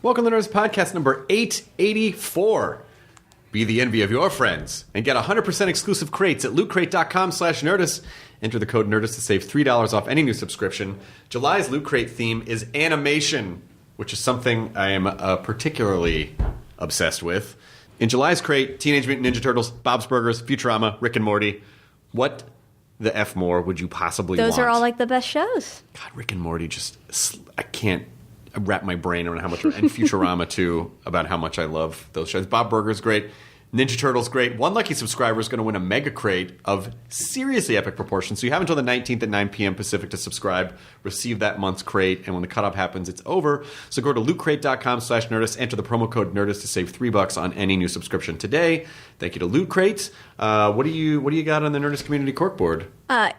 Welcome to Nerdist Podcast number 884. Be the envy of your friends and get 100% exclusive crates at lootcrate.com/Nerdist. Enter the code Nerdist to save $3 off any new subscription. July's Loot Crate theme is animation, which is something I am particularly obsessed with. In July's crate, Teenage Mutant Ninja Turtles, Bob's Burgers, Futurama, Rick and Morty. What the F more would you possibly want? Those are all like the best shows. God, Rick and Morty I can't wrap my brain around how much, and Futurama too, about how much I love those shows. Bob Burger's great. Ninja Turtles great. One lucky subscriber is going to win a mega crate of seriously epic proportions. So you have until the 19th at 9 p.m. Pacific to subscribe, receive that month's crate, and when the cutoff happens, it's over. So go to lootcrate.com/Nerdist, enter the promo code Nerdist to save $3 on any new subscription today. Thank you to Loot Crate. What do you got on the Nerdist community corkboard?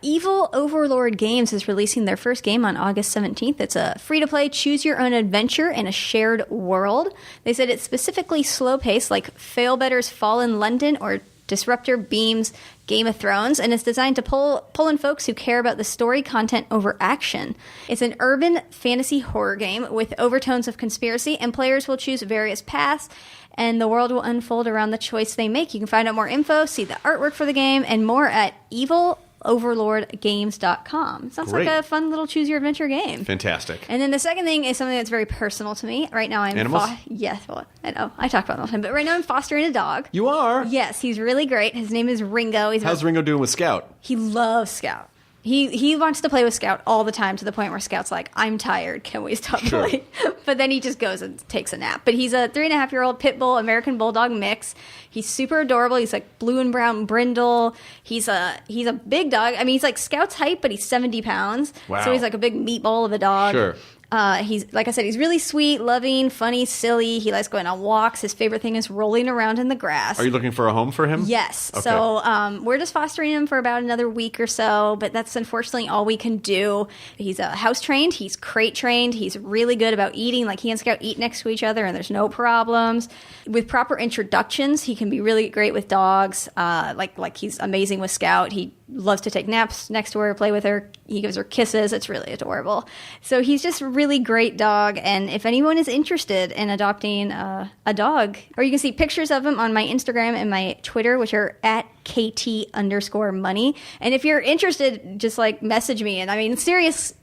Evil Overlord Games is releasing their first game on August 17th. It's a free-to-play, choose-your-own-adventure in a shared world. They said it's specifically slow-paced, like Failbetter's Fall in London or Disruptor Beam's Game of Thrones, and it's designed to pull in folks who care about the story content over action. It's an urban fantasy horror game with overtones of conspiracy, and players will choose various paths, and the world will unfold around the choice they make. You can find out more info, see the artwork for the game, and more at eviloverlordgames.com. Sounds Great. like a fun little choose-your-adventure game. Fantastic. And then the second thing is something that's very personal to me. Right now I'm... Animals? Yes, well, I know. I talk about it all the time. But right now I'm fostering a dog. You are? Yes, he's really great. His name is Ringo. How's Ringo doing with Scout? He loves Scout. He wants to play with Scout all the time to the point where Scout's like, I'm tired. Can we stop playing? But then he just goes and takes a nap. But he's a 3.5-year-old pit bull American bulldog mix. He's super adorable. He's like blue and brown brindle. He's a big dog. I mean, he's like Scout's height, but he's 70 pounds. Wow. So he's like a big meatball of a dog. Sure. He's, like I said, he's really sweet, loving, funny, silly. He likes going on walks. His favorite thing is rolling around in the grass. Are you looking for a home for him? Yes. Okay. So we're just fostering him for about another week or so, but that's unfortunately all we can do. He's house trained. He's crate trained. He's really good about eating. Like, he and Scout eat next to each other, and there's no problems. With proper introductions, he can be really great with dogs. Like he's amazing with Scout. He loves to take naps next to her, play with her. He gives her kisses. It's really adorable. So he's just a really great dog. And if anyone is interested in adopting a dog, or you can see pictures of him on my Instagram and my Twitter, which are at KT_money. And if you're interested, just like message me. And I mean, serious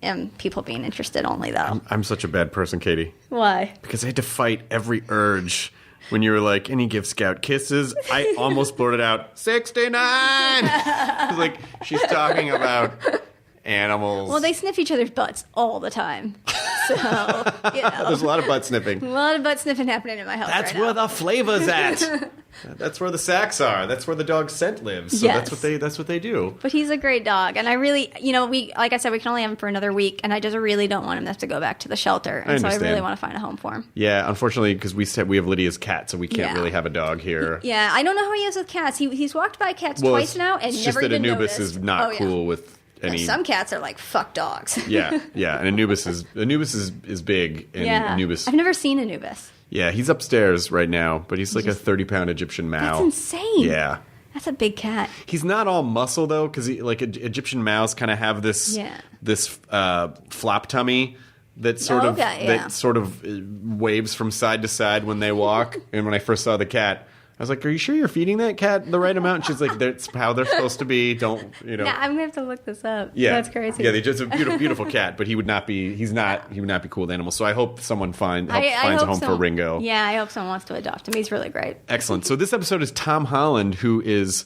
and people being interested only, though. I'm such a bad person, Katie. Why? Because I had to fight every urge. When you were like, and he gives Scout kisses, I almost blurted out, 69! Like, she's talking about animals. Well, they sniff each other's butts all the time. So, you know. There's a lot of butt sniffing. A lot of butt sniffing happening in my house That's right where now. the flavor's at. That's where the sacks are. That's where the dog's scent lives. So Yes. that's what they do. But he's a great dog, and I really, like I said, we can only have him for another week, and I just really don't want him to have to go back to the shelter, and so I really want to find a home for him. Yeah, unfortunately, because we have Lydia's cat, so we can't really have a dog here. Yeah, I don't know how he is with cats. He's walked by cats twice now, and it's never just that even Anubis noticed. is not cool with any. Some cats are like, fuck dogs. Yeah, and Anubis is big, and Anubis. I've never seen Anubis. Yeah, he's upstairs right now, but he's like a 30-pound Egyptian Mao. That's insane. Yeah. That's a big cat. He's not all muscle, though, because Egyptian Maos kind of have this flop tummy that sort of waves from side to side when they walk. And when I first saw the cat, I was like, are you sure you're feeding that cat the right amount? And she's like, that's how they're supposed to be. Don't, Yeah, I'm going to have to look this up. Yeah. That's crazy. Yeah, they're just a beautiful, beautiful cat, but he would not be cool with animals. So I hope someone finds a home for Ringo. Yeah, I hope someone wants to adopt him. He's really great. Excellent. So this episode is Tom Holland, who is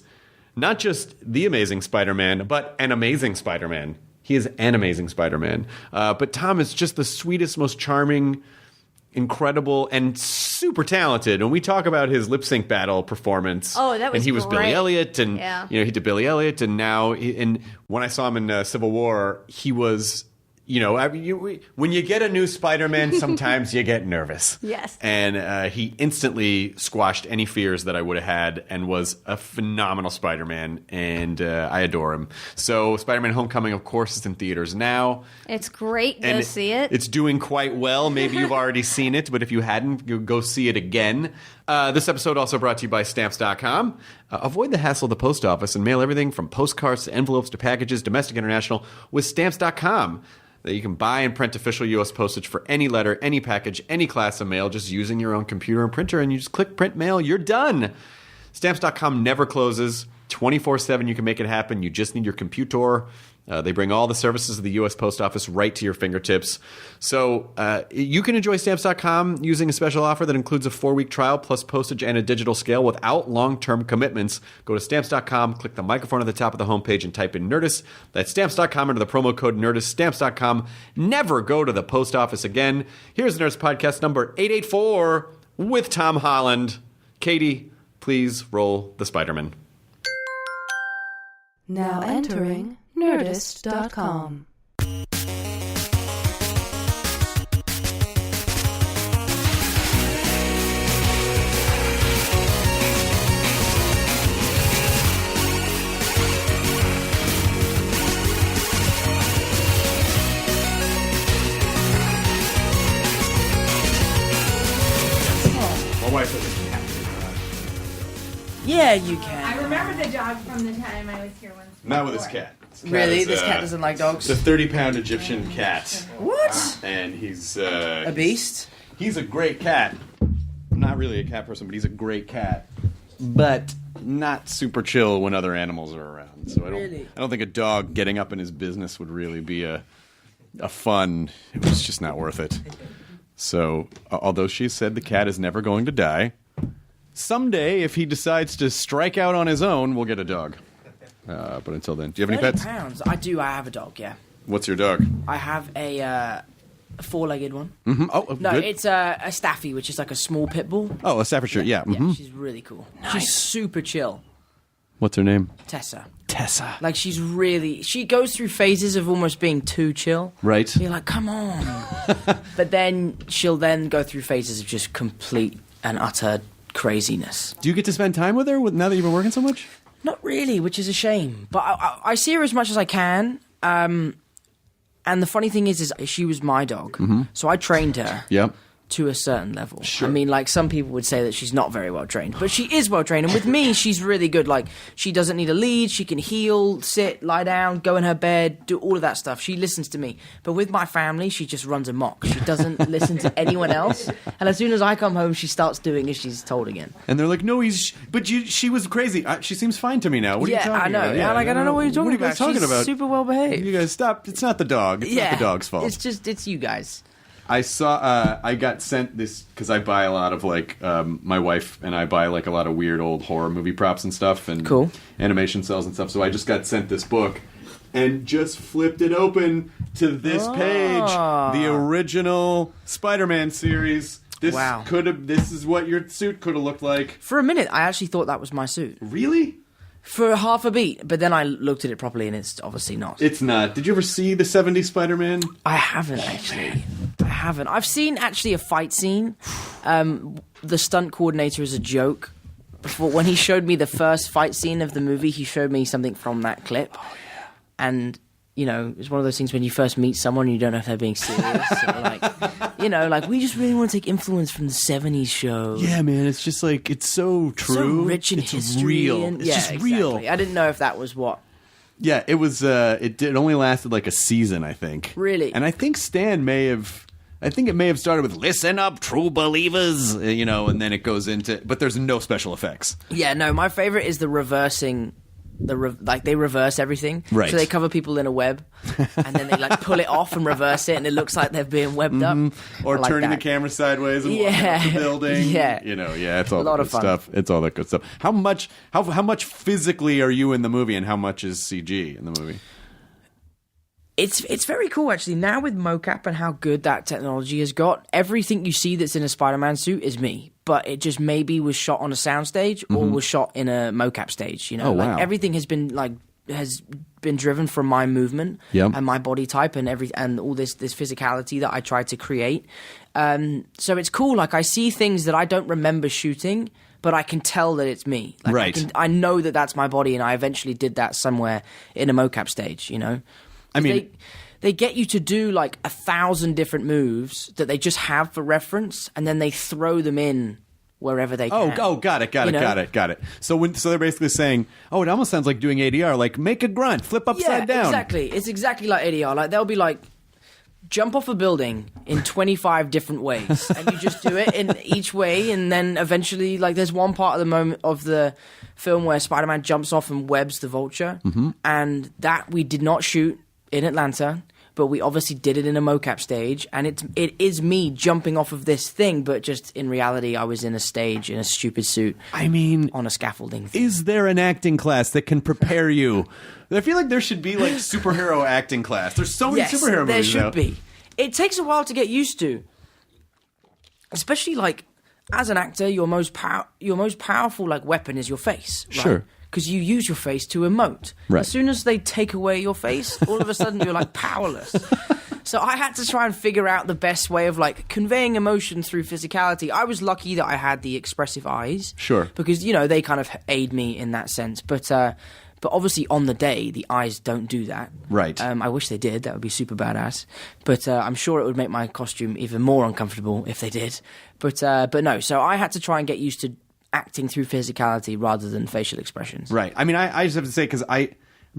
not just the Amazing Spider-Man, but an amazing Spider-Man. He is an amazing Spider-Man. But Tom is just the sweetest, most charming, incredible, and super talented. And we talk about his lip sync battle performance. Oh, that was And he was great. Billy Elliot, and he did Billy Elliot, and now and when I saw him in Civil War, he was. When you get a new Spider-Man, sometimes you get nervous. Yes. And he instantly squashed any fears that I would have had and was a phenomenal Spider-Man, and I adore him. So Spider-Man Homecoming, of course, is in theaters now. It's great. Go see it. It's doing quite well. Maybe you've already seen it, but if you hadn't, go see it again. This episode also brought to you by Stamps.com. Avoid the hassle of the post office and mail everything from postcards to envelopes to packages, domestic, international, with Stamps.com. that you can buy and print official U.S. postage for any letter, any package, any class of mail, just using your own computer and printer, and you just click print mail, you're done. Stamps.com never closes. 24/7 you can make it happen. You just need your computer. They bring all the services of the U.S. Post Office right to your fingertips. So you can enjoy Stamps.com using a special offer that includes a 4-week trial plus postage and a digital scale without long-term commitments. Go to Stamps.com, click the microphone at the top of the homepage, and type in Nerdist. That's Stamps.com under the promo code Nerdist. Stamps.com. Never go to the post office again. Here's Nerdist Podcast number 884 with Tom Holland. Katie, please roll the Spider-Man. Now entering Nerdist.com. My wife has a cat. Yeah, you can. I remember the dog from the time I was here once. Not with his cat. Really? This cat doesn't like dogs? It's a 30-pound Egyptian cat. What? And he's... A beast? He's a great cat. I'm not really a cat person, but he's a great cat. But not super chill when other animals are around. So I don't think a dog getting up in his business would really be a fun... It was just not worth it. So, although she said the cat is never going to die, someday, if he decides to strike out on his own, we'll get a dog. But until then, do you have any pets? £30. I do. I have a dog, yeah. What's your dog? I have a four-legged one. Mm-hmm. Oh, no, good. it's a Staffy, which is like a small pit bull. Oh, a Staffordshire, yeah. Mm-hmm. Yeah, she's really cool. Nice. She's super chill. What's her name? Tessa. Like, she goes through phases of almost being too chill. Right. You're like, come on. But then she'll then go through phases of just complete and utter craziness. Do you get to spend time with her now that you've been working so much? Not really, which is a shame. But I see her as much as I can. And the funny thing is she was my dog. Mm-hmm. So I trained her. Yep. To a certain level. Sure. I mean, like, some people would say that she's not very well trained, but she is well trained. And with me, she's really good. Like, she doesn't need a lead. She can heel, sit, lie down, go in her bed, do all of that stuff. She listens to me. But with my family, she just runs amok. She doesn't listen to anyone else. And as soon as I come home, she starts doing as she's told again. And they're like, no, she was crazy. She seems fine to me now. What are you talking I know. about? Yeah, I don't know what you're talking about. She's super well behaved. You guys stop. It's not the dog. It's not the dog's fault. It's you guys. I saw. I got sent this because I buy a lot of my wife and I buy like a lot of weird old horror movie props and stuff and cool animation cells and stuff. So I just got sent this book and just flipped it open to this page, the original Spider-Man series. This This is what your suit could have looked like. For a minute, I actually thought that was my suit. Really? For half a beat, but then I looked at it properly and it's obviously not. It's not. Did you ever see the 70s Spider-Man? I haven't, actually. I haven't. I've seen, actually, a fight scene. The stunt coordinator is a joke. Before, when he showed me the first fight scene of the movie, he showed me something from that clip. Oh, yeah. And, you know, it's one of those things when you first meet someone and you don't know if they're being serious. We just really want to take influence from the 70s show. Yeah, man, it's just like, it's so true. So rich in history. Real. And, it's just real. I didn't know if that was what. Yeah, it was, it only lasted like a season, I think. Really? And I think Stan it may have started with "Listen up, true believers," and then it goes into, but there's no special effects. Yeah, no, my favorite is the reversing. They reverse everything, right? So they cover people in a web, and then they pull it off and reverse it, and it looks like they're being webbed up, or turning the camera sideways and walking up the building. Yeah, it's all that good stuff. It's all that good stuff. How much physically are you in the movie, and how much is CG in the movie? It's very cool, actually. Now with mocap and how good that technology has got, everything you see that's in a Spider-Man suit is me. But it just maybe was shot on a soundstage or was shot in a mocap stage. Oh, wow. Everything has been driven from my movement and my body type and all this physicality that I tried to create. So it's cool. Like, I see things that I don't remember shooting, but I can tell that it's me. Right. I know that that's my body, and I eventually did that somewhere in a mocap stage. I mean, they get you to do 1,000 different moves that they just have for reference, and then they throw them in wherever they can. Oh, got it. So they're basically saying, oh, it almost sounds like doing ADR, make a grunt, flip upside down. Exactly. It's exactly like ADR. They'll be jump off a building in 25 different ways, and you just do it in each way, and then eventually, like, there's one part of the moment of the film where Spider-Man jumps off and webs the Vulture, and that we did not shoot in Atlanta, but we obviously did it in a mocap stage, and it is me jumping off of this thing, but just in reality, I was in a stage in a stupid suit. I mean, on a scaffolding thing. Is there an acting class that can prepare you? I feel like there should be like superhero acting class. There's so many superhero there movies should out. be. It takes a while to get used to, especially like as an actor, your most powerful like weapon is your face. Right? Sure. Because you use your face to emote. Right. As soon as they take away your face, all of a sudden you're like powerless. So I had to try and figure out the best way of like conveying emotion through physicality. I was lucky that I had the expressive eyes. Sure. Because, you know, they kind of aid me in that sense. But obviously on the day, the eyes don't do that. Right. I wish they did. That would be super badass. But I'm sure it would make my costume even more uncomfortable if they did. But no. So I had to try and get used to acting through physicality rather than facial expressions. Right. I mean, I just have to say, because I'm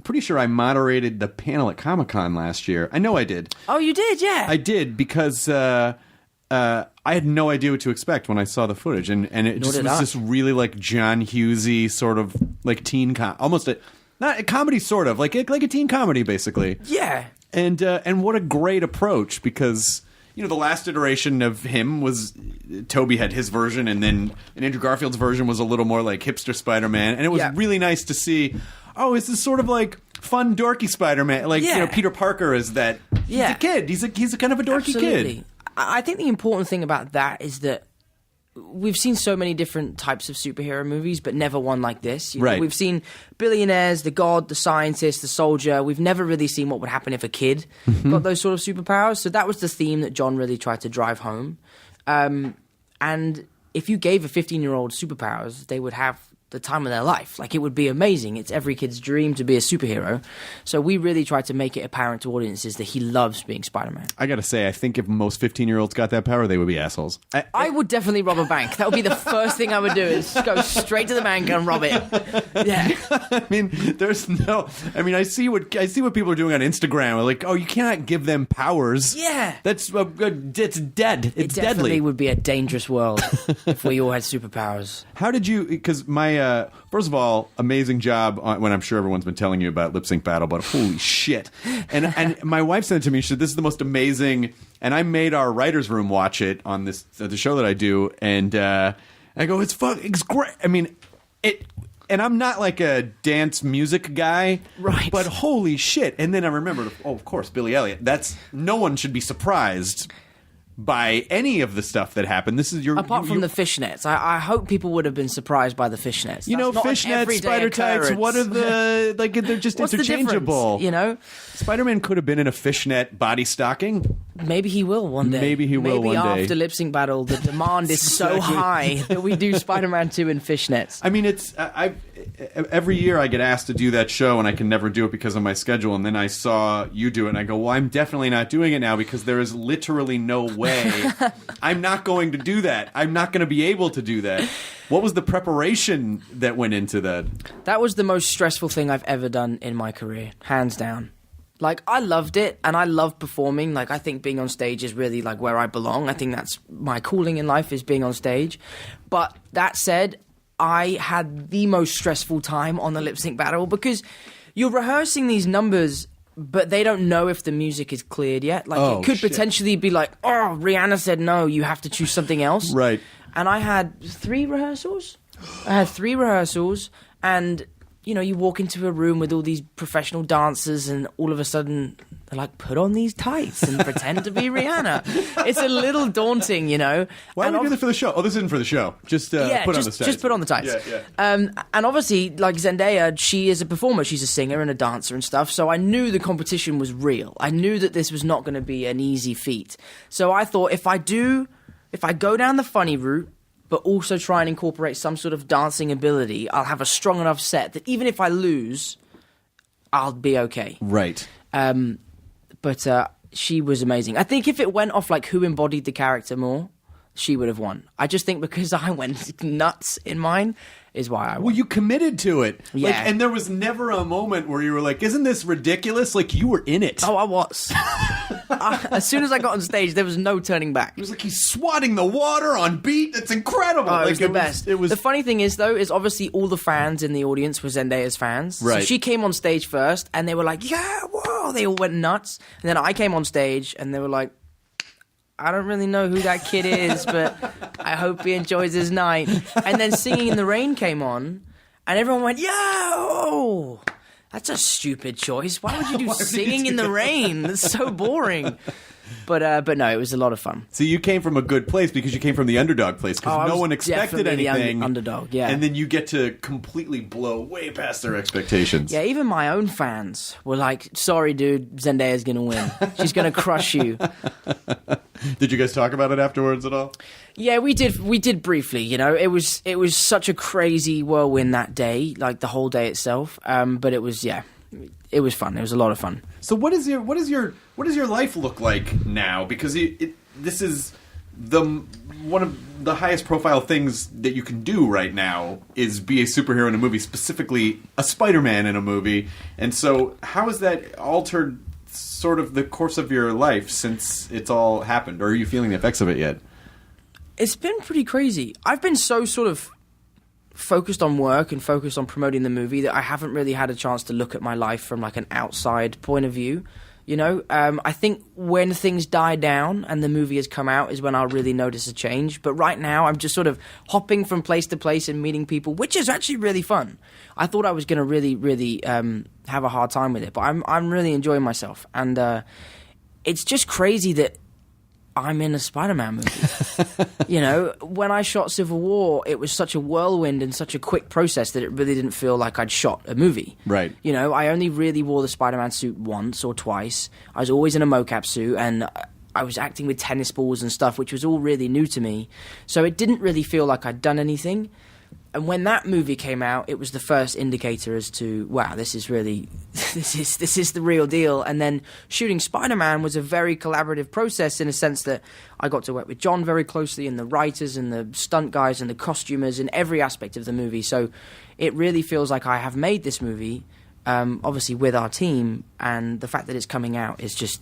pretty sure I moderated the panel at Comic-Con last year. I know I did. Oh, you did? Yeah. I did, because I had no idea what to expect when I saw the footage. And it just was this really like John Hughesy sort of like teen not a comedy, sort of like a teen comedy, basically. Yeah. And what a great approach, because you know, the last iteration of him was Toby had his version, and then Andrew Garfield's version was a little more like hipster Spider-Man, and it was really nice to see. Oh, is this sort of like fun, dorky Spider-Man? Like, you know, Peter Parker is that. He's a kid. He's a kind of a dorky kid. I think the important thing about that is that we've seen so many different types of superhero movies, but never one like this. You know, right. We've seen billionaires, the god, the scientist, the soldier. We've never really seen what would happen if a kid got those sort of superpowers. So that was the theme that John really tried to drive home. And if you gave a 15-year-old superpowers, they would have the time of their life. Like, it would be amazing. It's every kid's dream to be a superhero. So we really tried to make it apparent to audiences that he loves being Spider-Man. I gotta say, I think if most 15-year-olds got that power, they would be assholes. I would definitely rob a bank. That would be the first thing I would do, is go straight to the bank and rob it. Yeah. I mean, I see what people are doing on Instagram. Like, oh, you cannot give them powers. Yeah. That's it's dead. It's It definitely deadly. would be a dangerous world if we all had superpowers. How did you? Because first of all, amazing job when I'm sure everyone's been telling you about Lip Sync Battle, but holy shit! And my wife said to me, she said, "This is the most amazing." And I made our writers' room watch it on the show that I do, and I go, "It's great." I mean, it. And I'm not like a dance music guy, right? But holy shit! And then I remembered, oh, of course, Billy Elliot. No one should be surprised by any of the stuff that happened. This is apart from the fishnets. I hope people would have been surprised by the fishnets. You know, fishnets, spider tights. What are the like? They're just What's interchangeable. The you know, Spider-Man could have been in a fishnet body stocking. Maybe he will one day. Maybe he will one day. Maybe after Lip Sync Battle, the demand is so high that we do Spider-Man 2 in fishnets. I mean, every year I get asked to do that show, and I can never do it because of my schedule. And then I saw you do it, and I go, well, I'm definitely not doing it now because there is literally no way I'm not going to do that. I'm not going to be able to do that. What was the preparation that went into that? That was the most stressful thing I've ever done in my career, hands down. Like, I loved it, and I love performing. Like, I think being on stage is really, like, where I belong. I think that's my calling in life, is being on stage. But that said, I had the most stressful time on the Lip Sync Battle because you're rehearsing these numbers, but they don't know if the music is cleared yet. Like, it could potentially be like, oh, Rihanna said no, you have to choose something else. Right. And I had 3 rehearsals. And you know, you walk into a room with all these professional dancers, and all of a sudden they're like, put on these tights and pretend to be Rihanna. It's a little daunting, you know. Why would we do this for the show? Oh, this isn't for the show. Just put on the tights. Just put on the tights. Yeah. And obviously, like Zendaya, she is a performer. She's a singer and a dancer and stuff. So I knew the competition was real. I knew that this was not going to be an easy feat. So I thought, if I go down the funny route, but also try and incorporate some sort of dancing ability, I'll have a strong enough set that even if I lose, I'll be okay. Right. But she was amazing. I think if it went off like who embodied the character more, she would have won. I just think because I went nuts in mine is why I won. Well, you committed to it. Yeah. And there was never a moment where you were like, isn't this ridiculous? Like, you were in it. Oh, I was. As soon as I got on stage, there was no turning back. It was like he's swatting the water on beat. That's incredible. Oh, it Like, was the best. It was The funny thing is, though, is obviously all the fans in the audience were Zendaya's fans. Right. So she came on stage first, and they were like, yeah, whoa. They all went nuts. And then I came on stage, and they were like, I don't really know who that kid is, but I hope he enjoys his night. And then Singing in the Rain came on, and everyone went, yo! That's a stupid choice. Why would you do Singing in the Rain? That's so boring. But no, it was a lot of fun. So you came from a good place because you came from the underdog place because I no was one expected definitely the anything. underdog, yeah. And then you get to completely blow way past their expectations. Yeah, even my own fans were like, sorry, dude, Zendaya's going to win. She's going to crush you. Did you guys talk about it afterwards at all? Yeah, we did briefly, you know. It was such a crazy whirlwind that day, like the whole day itself. But it was fun. It was a lot of fun. So what does your life look like now? Because this is one of the highest profile things that you can do right now is be a superhero in a movie, specifically a Spider-Man in a movie. And so how has that altered sort of the course of your life since it's all happened? Or are you feeling the effects of it yet? It's been pretty crazy. I've been so sort of focused on work and focused on promoting the movie that I haven't really had a chance to look at my life from like an outside point of view. You know, I think when things die down and the movie has come out is when I'll really notice a change. But right now, I'm just sort of hopping from place to place and meeting people, which is actually really fun. I thought I was going to really have a hard time with it, but I'm really enjoying myself. And it's just crazy that I'm in a Spider-Man movie. You know, when I shot Civil War, it was such a whirlwind and such a quick process that it really didn't feel like I'd shot a movie. Right. You know, I only really wore the Spider-Man suit once or twice. I was always in a mocap suit, and I was acting with tennis balls and stuff, which was all really new to me. So it didn't really feel like I'd done anything. And when that movie came out, it was the first indicator as to, wow, this is really, this is the real deal. And then shooting Spider-Man was a very collaborative process in a sense that I got to work with John very closely, and the writers and the stunt guys and the costumers in every aspect of the movie. So it really feels like I have made this movie, obviously with our team, and the fact that it's coming out is just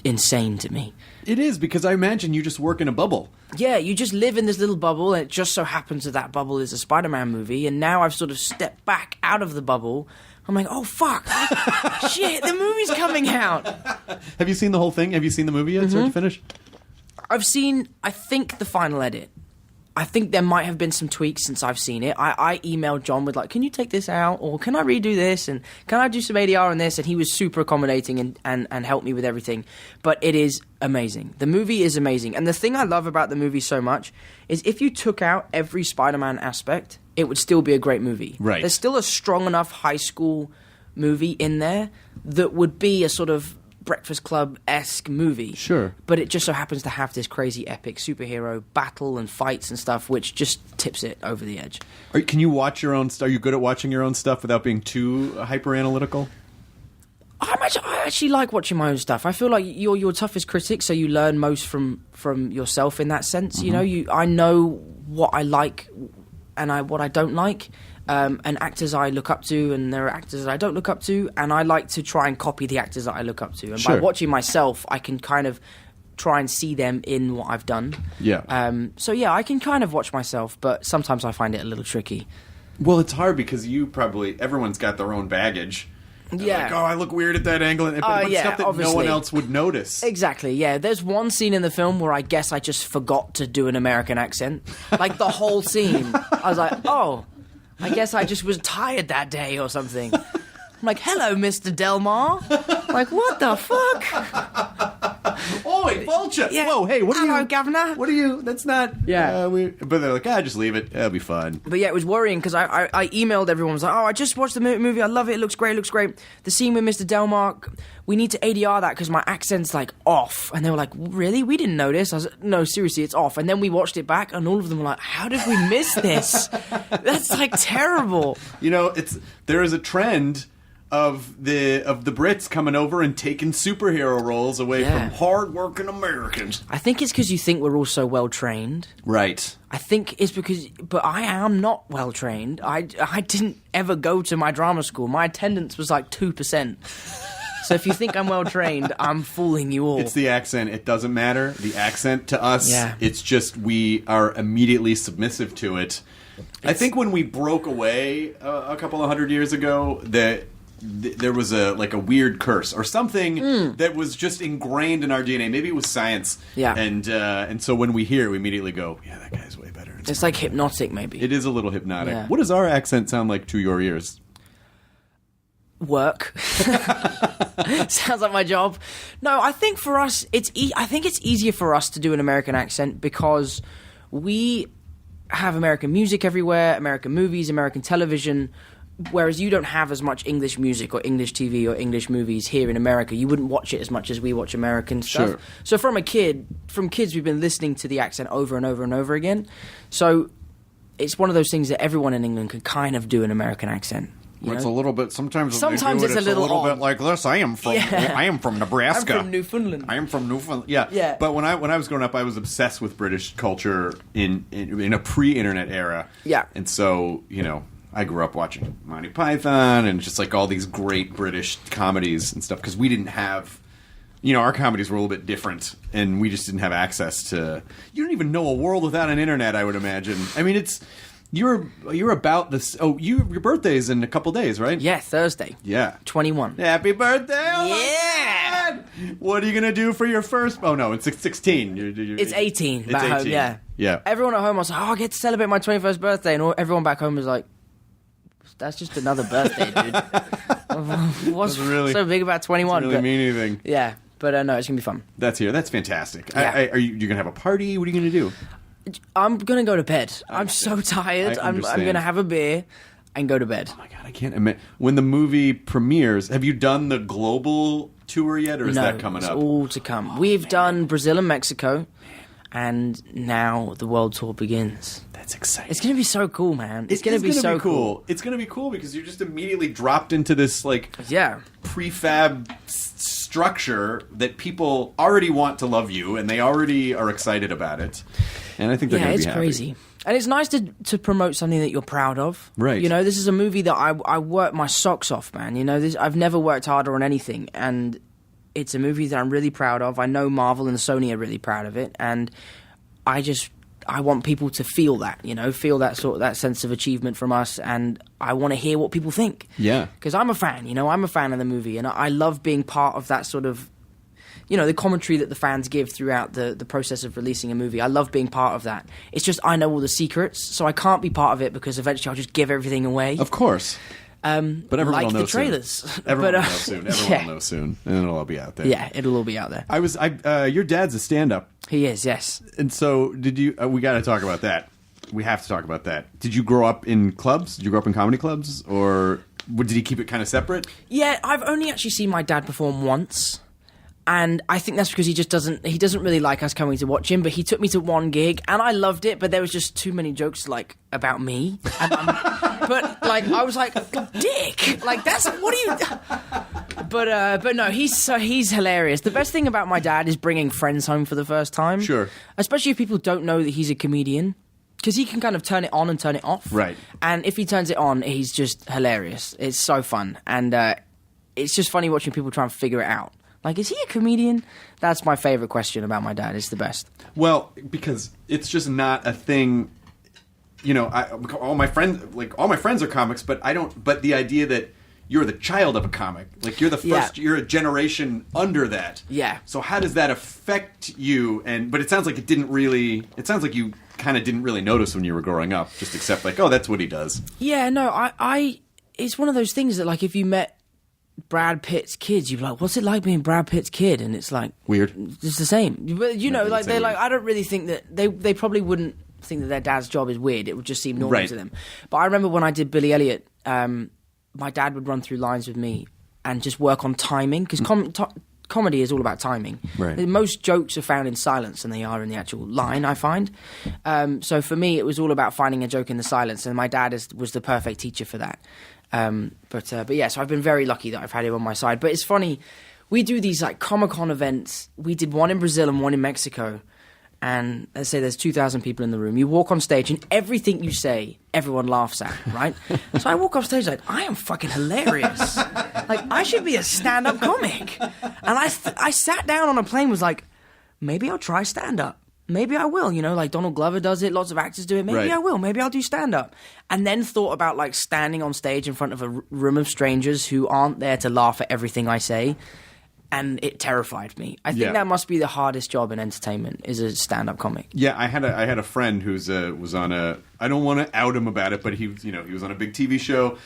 insane to me. It is, because I imagine you just work in a bubble. Yeah, you just live in this little bubble, and it just so happens that bubble is a Spider-Man movie, and now I've sort of stepped back out of the bubble. I'm like, oh, fuck. Shit, the movie's coming out. Have you seen the whole thing? Have you seen the movie yet, start to finish? I've seen, I think, the final edit. I think there might have been some tweaks since I've seen it. I emailed John with, like, can you take this out? Or can I redo this? And can I do some ADR on this? And he was super accommodating and helped me with everything. But it is amazing. The movie is amazing. And the thing I love about the movie so much is if you took out every Spider-Man aspect, it would still be a great movie. Right. There's still a strong enough high school movie in there that would be a sort of Breakfast Club-esque movie. Sure. But it just so happens to have this crazy epic superhero battle and fights and stuff, which just tips it over the edge. Can you watch your own stuff? Are you good at watching your own stuff without being too hyper-analytical? I actually like watching my own stuff. I feel like you're your toughest critic, so you learn most from yourself in that sense. You know, I know what I like and what I don't like. And actors I look up to, and there are actors that I don't look up to, and I like to try and copy the actors that I look up to. And by watching myself, I can kind of try and see them in what I've done. Yeah. So yeah, I can kind of watch myself, but sometimes I find it a little tricky. Well, it's hard because everyone's got their own baggage. Yeah. Like, oh, I look weird at that angle. But yeah, stuff that obviously. no one else would notice. Exactly, yeah. There's one scene in the film where I guess I just forgot to do an American accent. Like, the whole scene. I was like, oh, I guess I just was tired that day or something. I'm like, hello, Mr. Delmar. Like, what the fuck? Oi, Vulture! Yeah. Whoa, hey, what are you... Hello, Governor. What are you... That's not... Yeah. But they're like, just leave it. It'll be fun. But yeah, it was worrying because I emailed everyone. I was like, oh, I just watched the movie. I love it. It looks great. The scene with Mr. Delmar, we need to ADR that because my accent's like off. And they were like, really? We didn't notice. I was like, no, seriously, it's off. And then we watched it back and all of them were like, how did we miss this? That's like terrible. You know, there is a trend of the Brits coming over and taking superhero roles away Yeah. from hard-working Americans. I think it's because you think we're all so well trained. Right. I think it's because, but I am not well trained. I didn't ever go to my drama school. My attendance was like 2%. So if you think I'm well trained, I'm fooling you all. It's the accent. It doesn't matter. The accent to us, Yeah. it's just we are immediately submissive to it. I think when we broke away a couple of hundred years ago, that there was a weird curse or something that was just ingrained in our DNA. Maybe it was science. Yeah. And so when we hear it, we immediately go, yeah, that guy's way better. It's like hypnotic, maybe. It is a little hypnotic. Yeah. What does our accent sound like to your ears? Work. Sounds like my job. No, I think for us, I think it's easier for us to do an American accent because we have American music everywhere, American movies, American television, whereas you don't have as much English music or English TV or English movies here in America. You wouldn't watch it as much as we watch American stuff. Sure. So from kids, we've been listening to the accent over and over and over again. So it's one of those things that everyone in England can kind of do an American accent. You know? It's a little bit. Sometimes it's a little odd. bit like this. I am from Nebraska. I'm from Newfoundland. I am from Newfoundland. Yeah. Yeah. But when I was growing up, I was obsessed with British culture in a pre-internet era. Yeah. And so I grew up watching Monty Python and just like all these great British comedies and stuff because we didn't have. Our comedies were a little bit different, and we just didn't have access to. You don't even know a world without an internet, I would imagine. I mean, it's. You're about this. Oh, your birthday's in a couple days, right? Yeah, Thursday. Yeah. 21. Happy birthday! Oh Yeah! my God! What are you gonna do for your first? Oh no, it's 16. It's 18 It's back 18. home, yeah. Yeah. Everyone at home was like, I get to celebrate my 21st birthday. And everyone back home was like, that's just another birthday, dude. What's Doesn't really- so big about 21? Doesn't really But- mean anything. Yeah, but no, it's going to be fun. That's here. That's fantastic. Yeah. Are you gonna have a party? What are you gonna do? I'm going to go to bed. I'm so tired. I I'm understand. going to have a beer and go to bed. Oh my God, I can't imagine. When the movie premieres, have you done the global tour yet, or is that coming it's up? all to come. We've done Brazil and Mexico, and now the world tour begins. That's exciting. It's going to be so cool, man. It's It going is to be gonna so cool. It's going to be cool because you're just immediately dropped into this like Yeah. prefab structure that people already want to love you and they already are excited about it. And I think they're Yeah, going to it's be happy. crazy. And it's nice to promote something that you're proud of. Right. This is a movie that I work my socks off, man. I've never worked harder on anything. And it's a movie that I'm really proud of. I know Marvel and Sony are really proud of it. And I want people to feel that, feel that sense of achievement from us. And I want to hear what people think. Yeah. Because I'm a fan, I'm a fan of the movie. And I love being part of that sort of, the commentary that the fans give throughout the process of releasing a movie. I love being part of that. It's just I know all the secrets, so I can't be part of it because eventually I'll just give everything away. Of course. But everyone like will know the trailers. soon. Everyone But, will know soon. Everyone yeah. will know soon. And it'll all be out there. Yeah, it'll all be out there. Your dad's a stand-up. He is, yes. And so did you... we got to talk about that. We have to talk about that. Did you grow up in clubs? Did you grow up in comedy clubs? Or did he keep it kind of separate? Yeah, I've only actually seen my dad perform once. And I think that's because he doesn't really like us coming to watch him, but he took me to one gig and I loved it, but there was just too many jokes about me. And but I was like, dick, that's what are you? But no, he's hilarious. The best thing about my dad is bringing friends home for the first time. Sure. Especially if people don't know that he's a comedian. Because he can kind of turn it on and turn it off. Right. And if he turns it on, he's just hilarious. It's so fun. And it's just funny watching people try and figure it out. Is he a comedian? That's my favorite question about my dad. It's the best. Well, because it's just not a thing. All my friends are comics, but I don't. But the idea that you're the child of a comic, you're the first, you're a generation under that. Yeah. So how does that affect you? But it sounds like it didn't really. It sounds like you kind of didn't really notice when you were growing up. Just accept that's what he does. Yeah. No. I. It's one of those things that if you met Brad Pitt's kids, you'd be like, what's it like being Brad Pitt's kid? And it's weird. It's the same. But they're weird. I don't really think that they probably wouldn't think that their dad's job is weird. It would just seem normal Right. to them. But I remember when I did Billy Elliot, my dad would run through lines with me and just work on timing because comedy is all about timing. Right. Most jokes are found in silence than they are in the actual line, I find. So for me, it was all about finding a joke in the silence, and my dad was the perfect teacher for that. But yeah, so I've been very lucky that I've had him on my side. But it's funny, we do these like Comic-Con events. We did one in Brazil and one in Mexico. And let's say there's 2,000 people in the room. You walk on stage and everything you say, everyone laughs at, right? So I walk off stage like, I am fucking hilarious. Like, I should be a stand-up comic. And I sat down on a plane, was like, maybe I'll try stand-up. Maybe I will, like Donald Glover does it, lots of actors do it. Maybe I will, maybe I'll do stand-up. And then thought about like standing on stage in front of a room of strangers who aren't there to laugh at everything I say. And it terrified me. I think that must be the hardest job in entertainment, is a stand-up comic. Yeah, I had a friend who's was on a. I don't want to out him about it, but he was on a big TV show.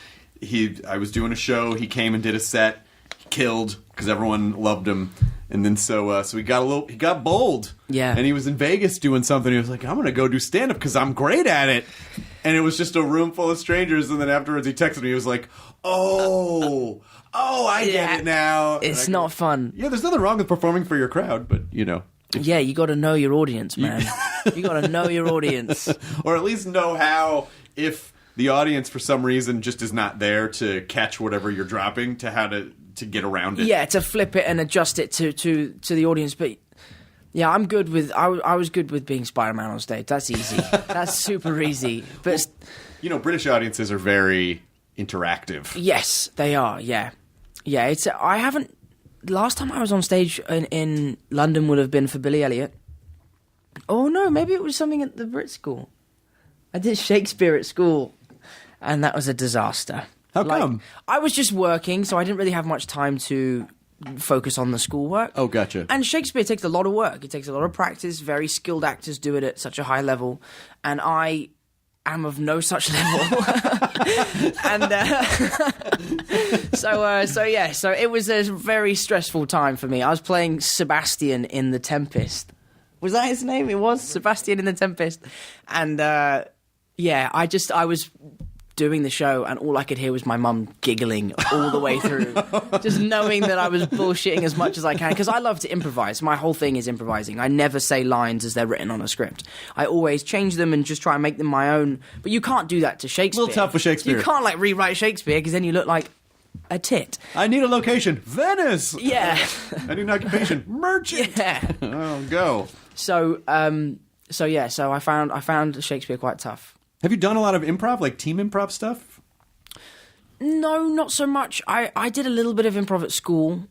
I was doing a show. He came and did a set. He killed because everyone loved him, and then so he got bold. Yeah, and he was in Vegas doing something. He was like, I'm gonna go do stand-up because I'm great at it. And it was just a room full of strangers. And then afterwards, he texted me. He was like, Oh, I get it now. It's not fun. Yeah, there's nothing wrong with performing for your crowd, but Yeah, you got to know your audience, man. You got to know your audience, or at least know how, if the audience for some reason just is not there to catch whatever you're dropping, to how to get around it. Yeah, to flip it and adjust it to the audience. But yeah, I'm good with. I was good with being Spider-Man on stage. That's easy. That's super easy. But British audiences are very interactive. Yes, they are. Yeah. It's. I haven't. Last time I was on stage in London would have been for Billy Elliot. Oh no, maybe it was something at the Brit School. I did Shakespeare at school, and that was a disaster. How come? I was just working, so I didn't really have much time to focus on the schoolwork. Oh, gotcha. And Shakespeare takes a lot of work. It takes a lot of practice. Very skilled actors do it at such a high level, and I am of no such level. And so it was a very stressful time for me. I was playing Sebastian in The Tempest. Was that his name? It was Sebastian in The Tempest. And I was doing the show, and all I could hear was my mum giggling all the way through, just knowing that I was bullshitting as much as I can, because I love to improvise. My whole thing is improvising. I never say lines as they're written on a script. I always change them and just try and make them my own. But you can't do that to Shakespeare. A little tough with Shakespeare. You can't rewrite Shakespeare, because then you look like a tit. I need a location. Venice. Yeah. I need an occupation. Merchant. Yeah. Oh, go. So I found Shakespeare quite tough. Have you done a lot of improv, like team improv stuff? No, not so much. I did a little bit of improv at school,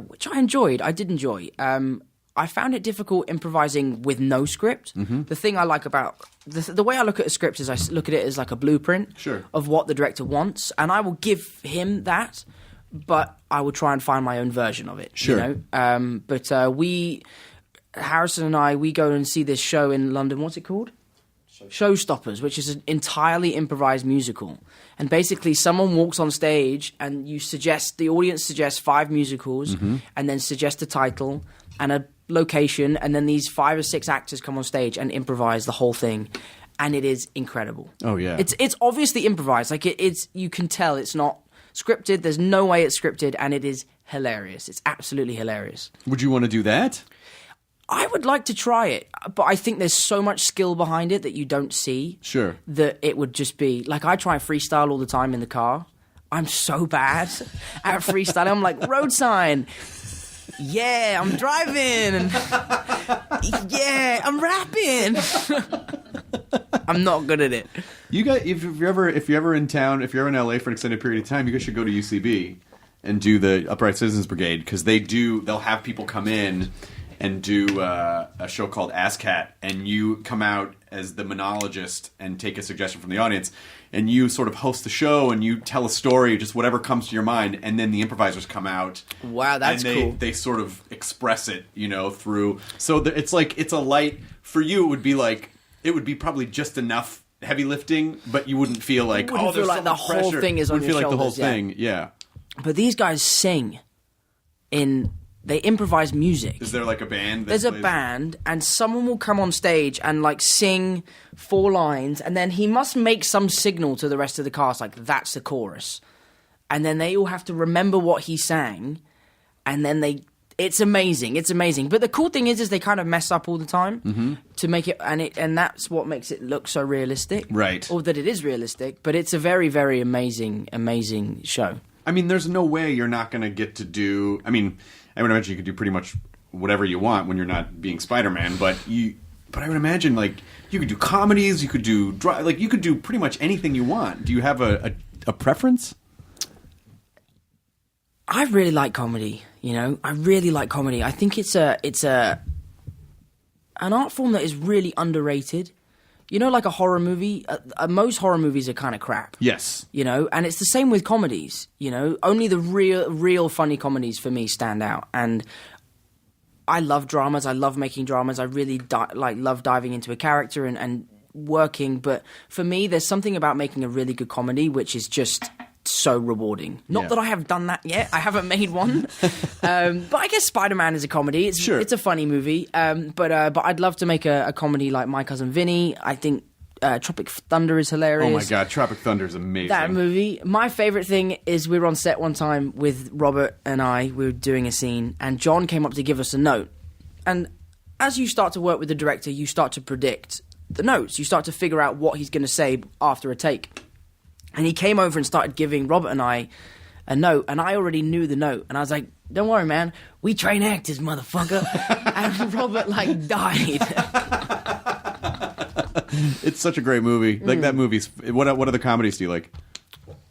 which I enjoyed. I did enjoy. I found it difficult improvising with no script. Mm-hmm. The thing I like about the way I look at a script is I look at it as like a blueprint of what the director wants, and I will give him that, but I will try and find my own version of it. Sure. Harrison and I, we go and see this show in London. What's it called? Showstoppers, which is an entirely improvised musical. And basically someone walks on stage and the audience suggests 5 musicals, mm-hmm. and then suggest a title and a location, and then these 5 or 6 actors come on stage and improvise the whole thing. And it is incredible. Oh yeah. It's obviously improvised. Like it's you can tell it's not scripted. There's no way it's scripted, and it is hilarious. It's absolutely hilarious. Would you want to do that? I would like to try it, but I think there's so much skill behind it that you don't see. Sure. That it would just be like, I try freestyle all the time in the car. I'm so bad at freestyling. I'm like, road sign. Yeah, I'm driving. And yeah, I'm rapping. I'm not good at it. You guys, if you're ever in town, if you're in LA for an extended period of time, you guys should go to UCB and do the Upright Citizens Brigade, because they'll have people come in and do a show called ASCAT, and you come out as the monologist and take a suggestion from the audience, and you sort of host the show, and you tell a story, just whatever comes to your mind, and then the improvisers come out. Wow, that's cool. They sort of express it, through. So it's like, it's a light, for you it would be probably just enough heavy lifting, but you wouldn't feel like, there's so like the much whole pressure. thing is on your shoulders. It would feel like the whole thing, yeah. But these guys sing they improvise music. Is there like a band? There's a band, and someone will come on stage and sing 4 lines, and then he must make some signal to the rest of the cast, like that's the chorus. And then they all have to remember what he sang, and then It's amazing. It's amazing. But the cool thing is they kind of mess up all the time to make it, and that's what makes it look so realistic. Right. Or that it is realistic. But it's a very, very amazing show. I mean, there's no way you're not going to get to do... I mean, I would imagine you could do pretty much whatever you want when you're not being Spider-Man, but I would imagine, like, you could do comedies, you could do... you could do pretty much anything you want. Do you have a preference? I really like comedy, you know? I really like comedy. I think it's an art form that is really underrated. You know, like a horror movie, most horror movies are kind of crap. Yes. You know, and it's the same with comedies, you know? Only the real funny comedies for me stand out. And I love dramas. I love making dramas. I really love diving into a character and working. But for me, there's something about making a really good comedy which is just... so rewarding. Not that I have done that yet. I haven't made one. But I guess Spider-Man is a comedy. It's a funny movie. But I'd love to make a comedy like My Cousin Vinny. I think Tropic Thunder is hilarious. Oh my God, Tropic Thunder is amazing. That movie. My favorite thing is we were on set one time with Robert and I. We were doing a scene and John came up to give us a note. And as you start to work with the director, you start to predict the notes. You start to figure out what he's going to say after a take. And he came over and started giving Robert and I a note, and I already knew the note. And I was like, don't worry, man. We train actors, motherfucker. And Robert, died. It's such a great movie. Like, that movie's... What other comedies do you like?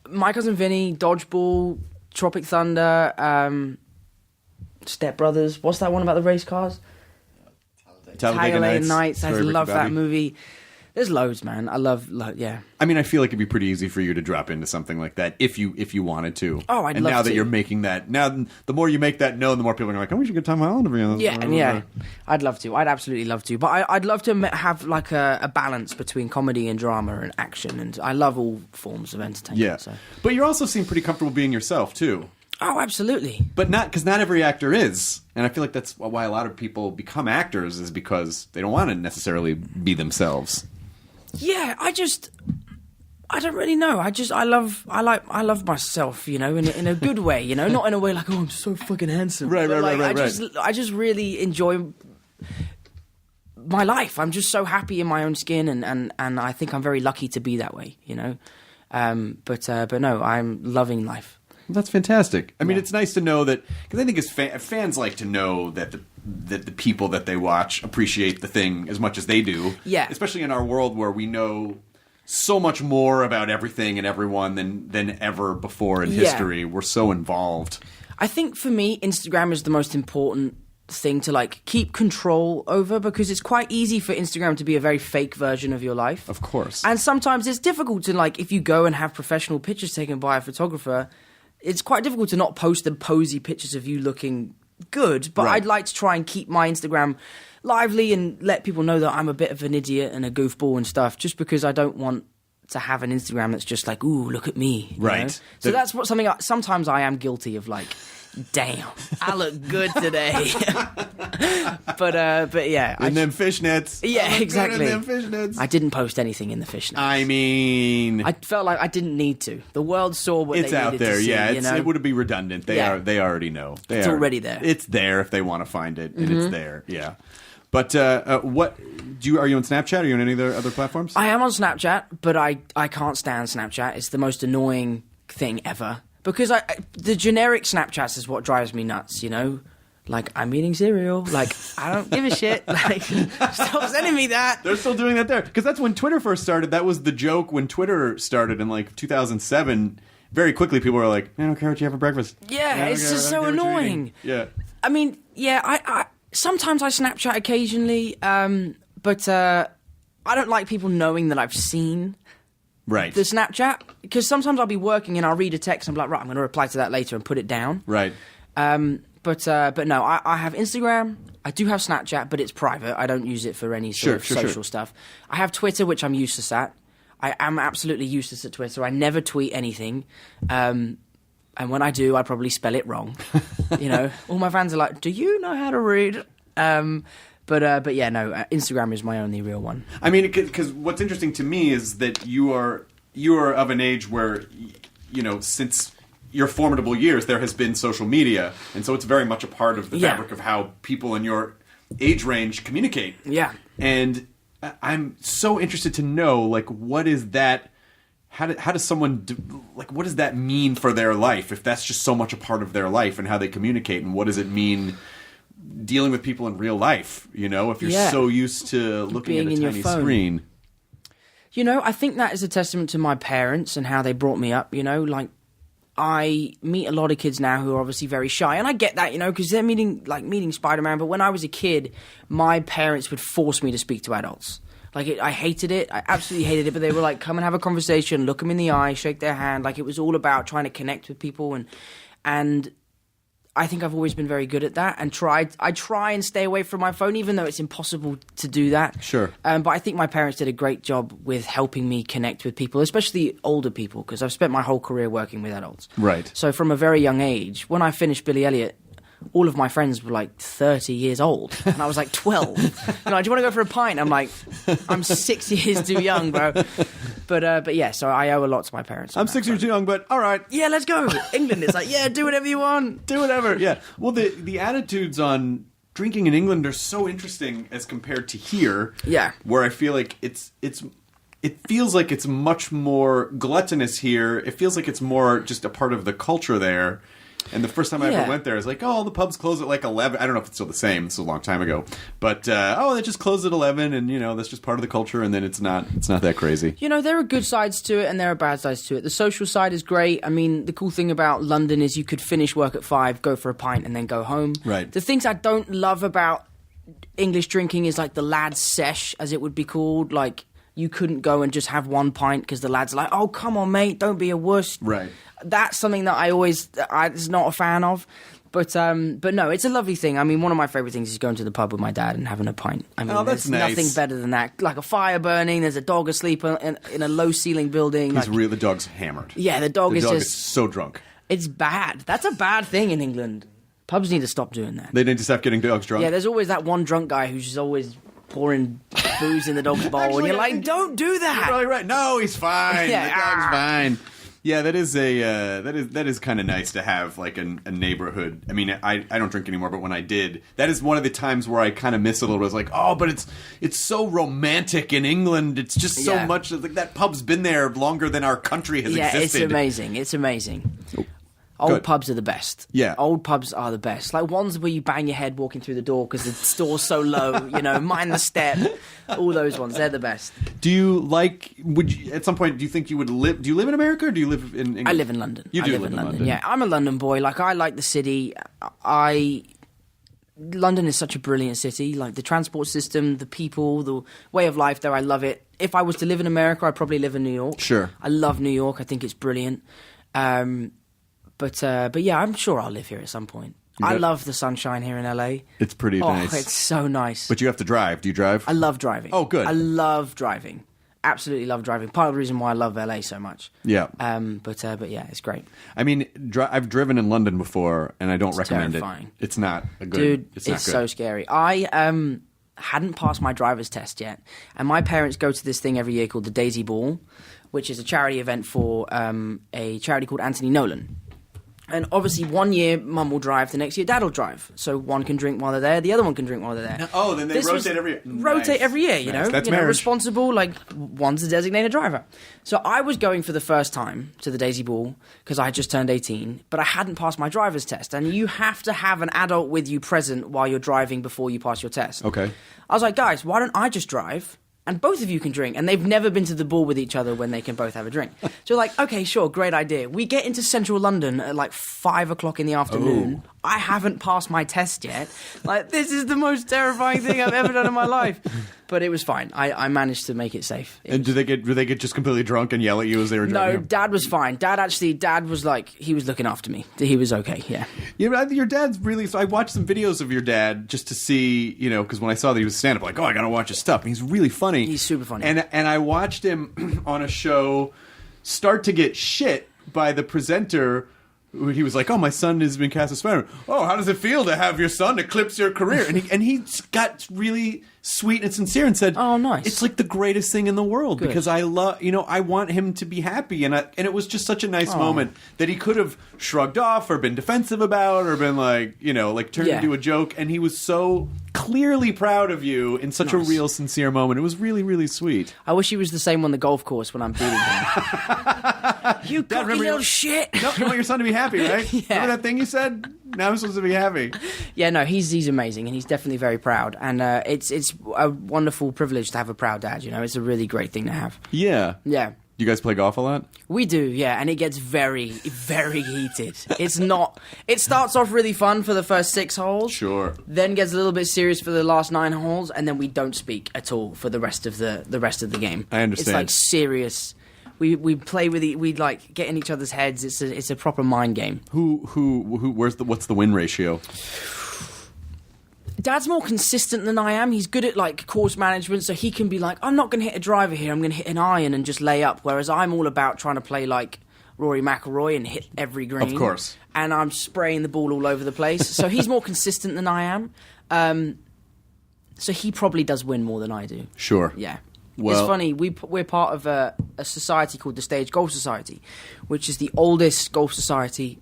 My Cousin Vinny, Dodgeball, Tropic Thunder, Step Brothers. What's that one about the race cars? Talladega Nights. I love that movie. There's loads, man. I love, yeah. I mean, I feel like it'd be pretty easy for you to drop into something like that if you wanted to. Oh, I'd love to. And now that you're making that, the more you make that known, the more people are like, oh, we should get Tom Holland to be on this. Yeah. I'd love to. I'd absolutely love to. But I'd love to have a balance between comedy and drama and action. And I love all forms of entertainment. Yeah. So. But you also seem pretty comfortable being yourself, too. Oh, absolutely. But not every actor is. And I feel like that's why a lot of people become actors is because they don't want to necessarily be themselves. Yeah, I don't really know. I love myself, you know, in a good way, you know, not in a way like, oh, I'm so fucking handsome. Right. I just really enjoy my life. I'm just so happy in my own skin, and I think I'm very lucky to be that way, you know. But no, I'm loving life. Well, that's fantastic. I mean, it's nice to know that, because I think as fans like to know that the people that they watch appreciate the thing as much as they do. Yeah. Especially in our world where we know so much more about everything and everyone than ever before in history. We're so involved. I think for me, Instagram is the most important thing to keep control over, because it's quite easy for Instagram to be a very fake version of your life. Of course. And sometimes it's difficult to if you go and have professional pictures taken by a photographer, it's quite difficult to not post the posy pictures of you looking good, but I'd like to try and keep my Instagram lively and let people know that I'm a bit of an idiot and a goofball and stuff, just because I don't want to have an Instagram that's just ooh, look at me. Right. Know? So that's sometimes I am guilty of damn, I look good today. but yeah. And them fishnets. Yeah, exactly. Them fishnets. I didn't post anything in the fishnets. I mean, I felt like I didn't need to. The world saw what it's they out needed there. to see, Yeah, you know? it would be redundant. They already know. It's already there. It's there if they want to find it, and it's there. Yeah. But what are you on Snapchat? Are you on any other platforms? I am on Snapchat, but I can't stand Snapchat. It's the most annoying thing ever. Because the generic Snapchats is what drives me nuts, you know? I'm eating cereal. I don't give a shit. Stop sending me that. They're still doing that there. Because that's when Twitter first started. That was the joke when Twitter started in 2007. Very quickly, people were like, I don't care what you have for breakfast. Yeah, it's just so annoying. Yeah. I mean, yeah, I sometimes I Snapchat occasionally, but I don't like people knowing that I've seen the Snapchat, because sometimes I'll be working and I'll read a text and I'm like, right, I'm going to reply to that later and put it down. Right. But no, I have Instagram. I do have Snapchat, but it's private. I don't use it for any sort of social stuff. I have Twitter, which I'm useless at. I am absolutely useless at Twitter. I never tweet anything. And when I do, I probably spell it wrong. You know, all my fans are like, do you know how to read? But yeah, no, Instagram is my only real one. I mean, because what's interesting to me is that you are of an age where, you know, since your formidable years, there has been social media, and so it's very much a part of the fabric of how people in your age range communicate. Yeah. And I'm so interested to know, like, what is that? How does someone what does that mean for their life if that's just so much a part of their life and how they communicate, and what does it mean dealing with people in real life? You know, if you're so used to looking Being at a in your tiny phone. screen. You know, I think that is a testament to my parents and how they brought me up. You know, like I meet a lot of kids now who are obviously very shy, and I get that, you know, because they're meeting Spider-Man. But when I was a kid, my parents would force me to speak to adults. Like, I hated it. I absolutely hated it. But they were like, come and have a conversation, look them in the eye, shake their hand. Like, it was all about trying to connect with people. And I think I've always been very good at that. And I try and stay away from my phone, even though it's impossible to do that. Sure. But I think my parents did a great job with helping me connect with people, especially older people, because I've spent my whole career working with adults. Right. So from a very young age, when I finished Billy Elliot, all of my friends were like 30 years old, and I was like 12. Do you want to go for a pint? I'm like, I'm 6 years too young, bro. But yeah, so I owe a lot to my parents. I'm 6 years too young, but all right. Yeah, let's go. England is like, yeah, do whatever you want. Do whatever. Yeah. Well, the attitudes on drinking in England are so interesting as compared to here. Yeah. Where I feel like it feels like it's much more gluttonous here. It feels like it's more just a part of the culture there. And the first time I ever went there, I was like, oh, the pubs close at like 11. I don't know if it's still the same. It's a long time ago. But, they just close at 11, and, you know, that's just part of the culture, and then it's not that crazy. You know, there are good sides to it, and there are bad sides to it. The social side is great. I mean, the cool thing about London is you could finish work at 5, go for a pint, and then go home. Right. The things I don't love about English drinking is, like, the lads' sesh, as it would be called. Like, you couldn't go and just have one pint because the lads are like, oh, come on, mate, don't be a wuss. Right. That's something that I was not a fan of. But no, it's a lovely thing. I mean, one of my favourite things is going to the pub with my dad and having a pint. I mean, that's there's nice. nothing better than that. Like a fire burning, there's a dog asleep in a low-ceiling building. The dog's hammered. Yeah, the dog is so drunk. It's bad. That's a bad thing in England. Pubs need to stop doing that. They need to stop getting dogs drunk? Yeah, there's always that one drunk guy who's just always pouring booze in the dog's bowl, Actually, and you're like, don't do that. You're probably right. No, he's fine. Yeah. The dog's fine. Yeah, that is kind of nice to have, like, a neighborhood. I mean, I don't drink anymore, but when I did, that is one of the times where I kind of miss it a little bit. It's like, oh, but it's so romantic in England. It's just so much. Like, that pub's been there longer than our country has existed. Yeah, it's amazing. It's amazing. Old pubs are the best. Yeah. Old pubs are the best. Like ones where you bang your head walking through the door because the store's so low, you know, mind the step. All those ones, they're the best. Do you at some point, do you think you would live, do you live in America or do you live in England? I live in London. You do live in London. Yeah, I'm a London boy. Like, I like the city. London is such a brilliant city. Like, the transport system, the people, the way of life there, I love it. If I was to live in America, I'd probably live in New York. Sure. I love New York. I think it's brilliant. But yeah, I'm sure I'll live here at some point. I love the sunshine here in LA. It's pretty nice. Oh, it's so nice. But you have to drive. Do you drive? I love driving. Oh, good. I love driving. Absolutely love driving. Part of the reason why I love LA so much. Yeah. But yeah, it's great. I mean, I've driven in London before, and I don't recommend terrifying. it. It's not a good. Dude, it's not it's good. so scary. I hadn't passed my driver's test yet, and my parents go to this thing every year called the Daisy Ball, which is a charity event for a charity called Anthony Nolan. And obviously, one year Mum will drive, the next year Dad will drive. So one can drink while they're there, the other one can drink while they're there. Oh, then they rotate every year. Rotate every year, you know. That's you know, marriage. responsible, like, one's a designated driver. So I was going for the first time to the Daisy Ball because I had just turned 18, but I hadn't passed my driver's test. And you have to have an adult with you present while you're driving before you pass your test. Okay. I was like, guys, why don't I just drive? And both of you can drink. And they've never been to the ball with each other when they can both have a drink. So like, okay, sure, great idea. We get into central London at like 5 o'clock in the afternoon. Ooh. I haven't passed my test yet. Like, this is the most terrifying thing I've ever done in my life. But it was fine. I managed to make it safe. And do they get just completely drunk and yell at you as they were driving? No, Dad was fine. Dad was like, he was looking after me. He was okay, yeah. Yeah, your dad's really... So I watched some videos of your dad just to see, you know, because when I saw that he was stand-up, like, oh, I gotta watch his stuff. And he's really funny. He's super funny. And I watched him on a show start to get shit by the presenter. He was like, oh, my son has been cast as Spider-Man. Oh, how does it feel to have your son eclipse your career? And he got really sweet and sincere and said, "Oh, nice. It's like the greatest thing in the world Good. because I love, I want him to be happy." And it was just such a nice moment that he could have shrugged off or been defensive about or been like, turned into a joke. And he was so clearly proud of you in such a real, sincere moment. It was really, really sweet. I wish he was the same on the golf course when I'm beating him. You cocky little shit. No, you want your son to be happy, right? Yeah. Remember that thing you said? Now I'm supposed to be happy. Yeah, no, he's amazing, and he's definitely very proud. And it's a wonderful privilege to have a proud dad. It's a really great thing to have. Yeah. Yeah. You guys play golf a lot? We do, yeah, and it gets very, very heated. It starts off really fun for the first 6 holes. Sure. Then gets a little bit serious for the last 9 holes, and then we don't speak at all for the rest of the game. I understand. It's like serious. We play with we like get in each other's heads. It's a proper mind game. What's the win ratio? Dad's more consistent than I am. He's good at like course management, so he can be like, I'm not going to hit a driver here. I'm going to hit an iron and just lay up. Whereas I'm all about trying to play like Rory McIlroy and hit every green. Of course. And I'm spraying the ball all over the place. So he's more consistent than I am. So he probably does win more than I do. Sure. Yeah. Well, it's funny, we're part of a society called the Stage Golf Society, which is the oldest golf society.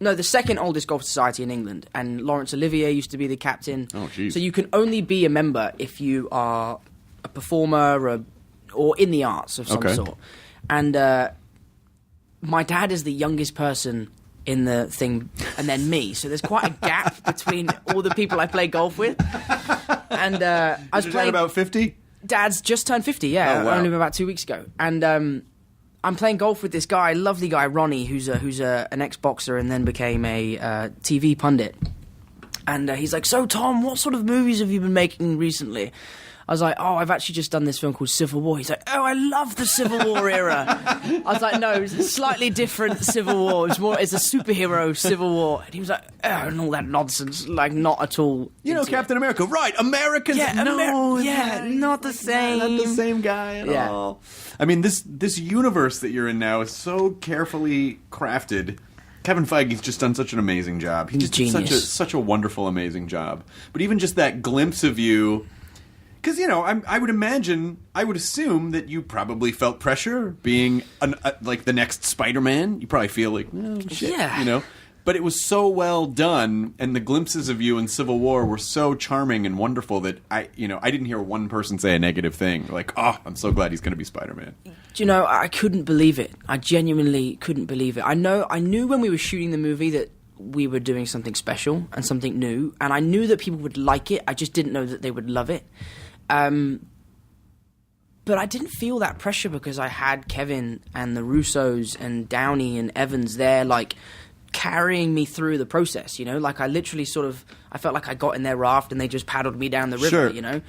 No, the second oldest golf society in England. And Laurence Olivier used to be the captain. Oh, jeez. So you can only be a member if you are a performer or in the arts of some sort. And my dad is the youngest person in the thing, and then me. So there's quite a gap between all the people I play golf with. And I was playing about 50? Dad's just turned 50, yeah, Oh, wow. only about 2 weeks ago. And I'm playing golf with this guy, lovely guy, Ronnie, who's an ex-boxer and then became a TV pundit. And he's like, so Tom, what sort of movies have you been making recently? I was like, I've actually just done this film called Civil War. He's like, I love the Civil War era. I was like, no, it's a slightly different Civil War. It's a superhero Civil War. And he was like, and all that nonsense, like not at all. Captain America, right? Americans, Yeah, not the same. Not the same guy at all. I mean, this universe that you're in now is so carefully crafted. Kevin Feige's just done such an amazing job. He just did such a wonderful, amazing job. But even just that glimpse of you. Because, I would assume that you probably felt pressure being like the next Spider-Man. You probably feel like, shit, Yeah. But it was so well done, and the glimpses of you in Civil War were so charming and wonderful that I didn't hear one person say a negative thing. Like, I'm so glad he's going to be Spider-Man. I couldn't believe it. I genuinely couldn't believe it. I knew when we were shooting the movie that we were doing something special and something new, and I knew that people would like it. I just didn't know that they would love it. But I didn't feel that pressure because I had Kevin and the Russos and Downey and Evans there, like, carrying me through the process, Like, I literally I felt like I got in their raft and they just paddled me down the river, Sure.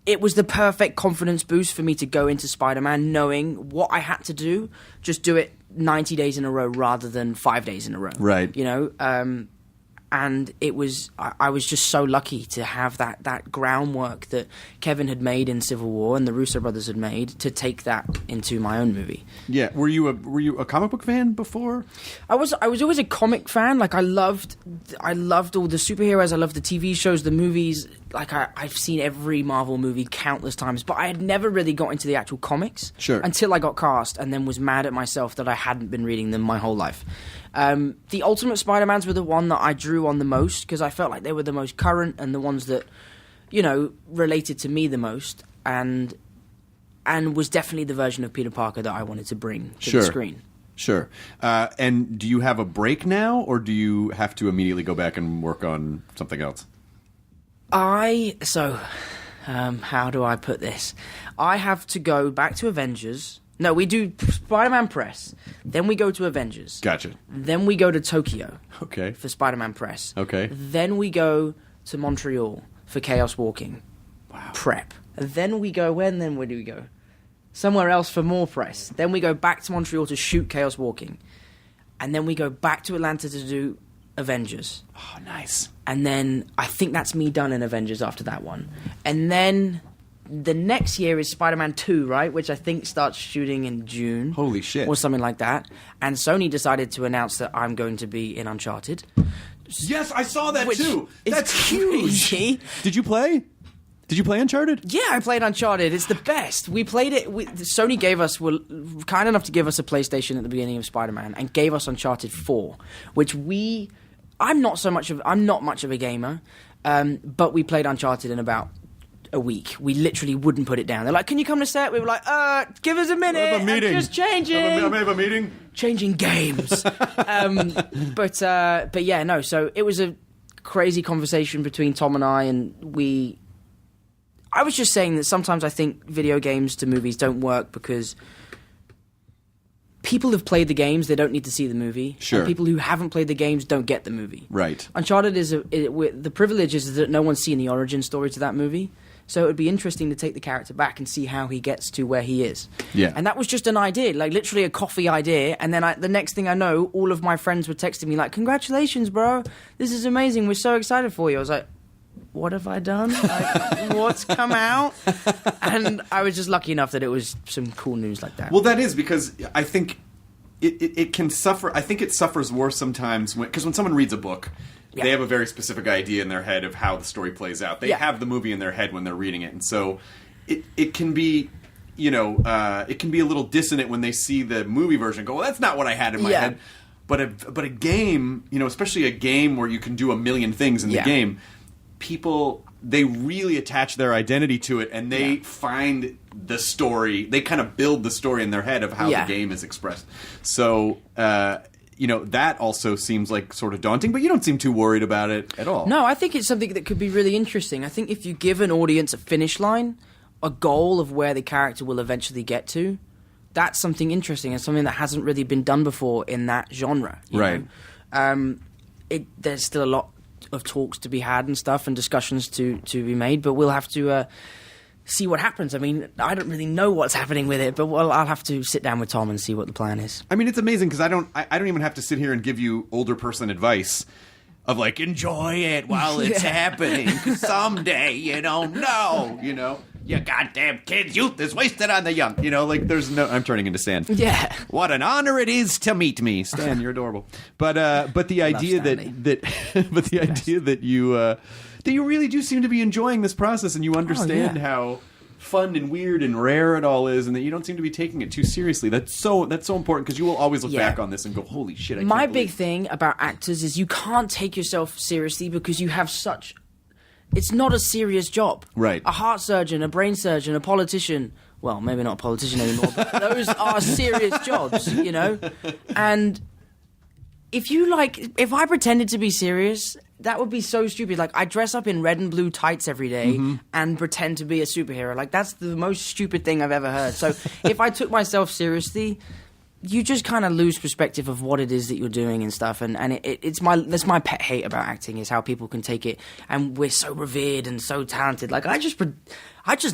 It was the perfect confidence boost for me to go into Spider-Man knowing what I had to do, just do it 90 days in a row rather than 5 days in a row. Right. And it was, I was just so lucky to have that groundwork that Kevin had made in Civil War and the Russo brothers had made to take that into my own movie. Yeah. Were you a comic book fan before? I was always a comic fan. Like I loved all the superheroes. I loved the TV shows, the movies. Like I've seen every Marvel movie countless times, but I had never really got into the actual comics. Sure. Until I got cast and then was mad at myself that I hadn't been reading them my whole life. The Ultimate Spider-Mans were the one that I drew on the most because I felt like they were the most current and the ones that, related to me the most and was definitely the version of Peter Parker that I wanted to bring to the screen. Sure. And do you have a break now, or do you have to immediately go back and work on something else? how do I put this? I have to go back to Avengers. No, we do Spider-Man Press. Then we go to Avengers. Gotcha. Then we go to Tokyo. Okay. For Spider-Man Press. Okay. Then we go to Montreal for Chaos Walking. Wow. Prep. And then we go, where do we go? Somewhere else for more press. Then we go back to Montreal to shoot Chaos Walking. And then we go back to Atlanta to do Avengers. Oh, nice. And then I think that's me done in Avengers after that one. And then the next year is Spider-Man 2, right? Which I think starts shooting in June. Holy shit. Or something like that. And Sony decided to announce that I'm going to be in Uncharted. Yes, I saw that which too. is That's huge. crazy. Did you play? Did you play Uncharted? Yeah, I played Uncharted. It's the best. We played it. Sony were kind enough to give us a PlayStation at the beginning of Spider-Man and gave us Uncharted 4, which I'm not much of a gamer, but we played Uncharted in about a week. We literally wouldn't put it down. They're like, "Can you come to set?" We were like, give us a minute. I have a meeting. I'm just changing. I have a meeting. Changing games." But yeah, no. So it was a crazy conversation between Tom and I was just saying that sometimes I think video games to movies don't work because people have played the games, they don't need to see the movie. Sure. And people who haven't played the games don't get the movie. Right. Uncharted the privilege is that no one's seen the origin story to that movie. So it would be interesting to take the character back and see how he gets to where he is. Yeah. And that was just an idea, like literally a coffee idea. And then the next thing I know, all of my friends were texting me like, "Congratulations, bro. This is amazing. We're so excited for you." I was like, what have I done? Like, what's come out? And I was just lucky enough that it was some cool news like that. Well, that is because I think it can suffer. I think it suffers worse sometimes because when someone reads a book, they have a very specific idea in their head of how the story plays out. They have the movie in their head when they're reading it, and so it can be, it can be a little dissonant when they see the movie version and go, "Well, that's not what I had in my head." But a game, especially a game where you can do a million things in the game. People, they really attach their identity to it, and they find the story. They kind of build the story in their head of how the game is expressed. So, that also seems like sort of daunting, but you don't seem too worried about it at all. No, I think it's something that could be really interesting. I think if you give an audience a finish line, a goal of where the character will eventually get to, that's something interesting and something that hasn't really been done before in that genre. You know? There's still a lot of talks to be had and stuff and discussions to be made, but we'll have to see what happens. I mean, I don't really know what's happening with it, but I'll have to sit down with Tom and see what the plan is. I mean, it's amazing because I don't even have to sit here and give you older person advice of like, enjoy it while it's happening, because someday you don't know, You goddamn kids, youth is wasted on the young. There's no. I'm turning into Stan. Yeah. What an honor it is to meet me, Stan. You're adorable. But the idea that you really do seem to be enjoying this process, and you understand how fun and weird and rare it all is, and that you don't seem to be taking it too seriously. That's so important because you will always look back on this and go, "Holy shit!" My big thing about actors is you can't take yourself seriously because you have such. It's not a serious job. Right. A heart surgeon, a brain surgeon, a politician. Well, maybe not a politician anymore, but those are serious jobs, And if I pretended to be serious, that would be so stupid. Like, I dress up in red and blue tights every day and pretend to be a superhero. Like, that's the most stupid thing I've ever heard. So if I took myself seriously, you just kind of lose perspective of what it is that you're doing and stuff, and that's my pet hate about acting is how people can take it, and we're so revered and so talented. Like I just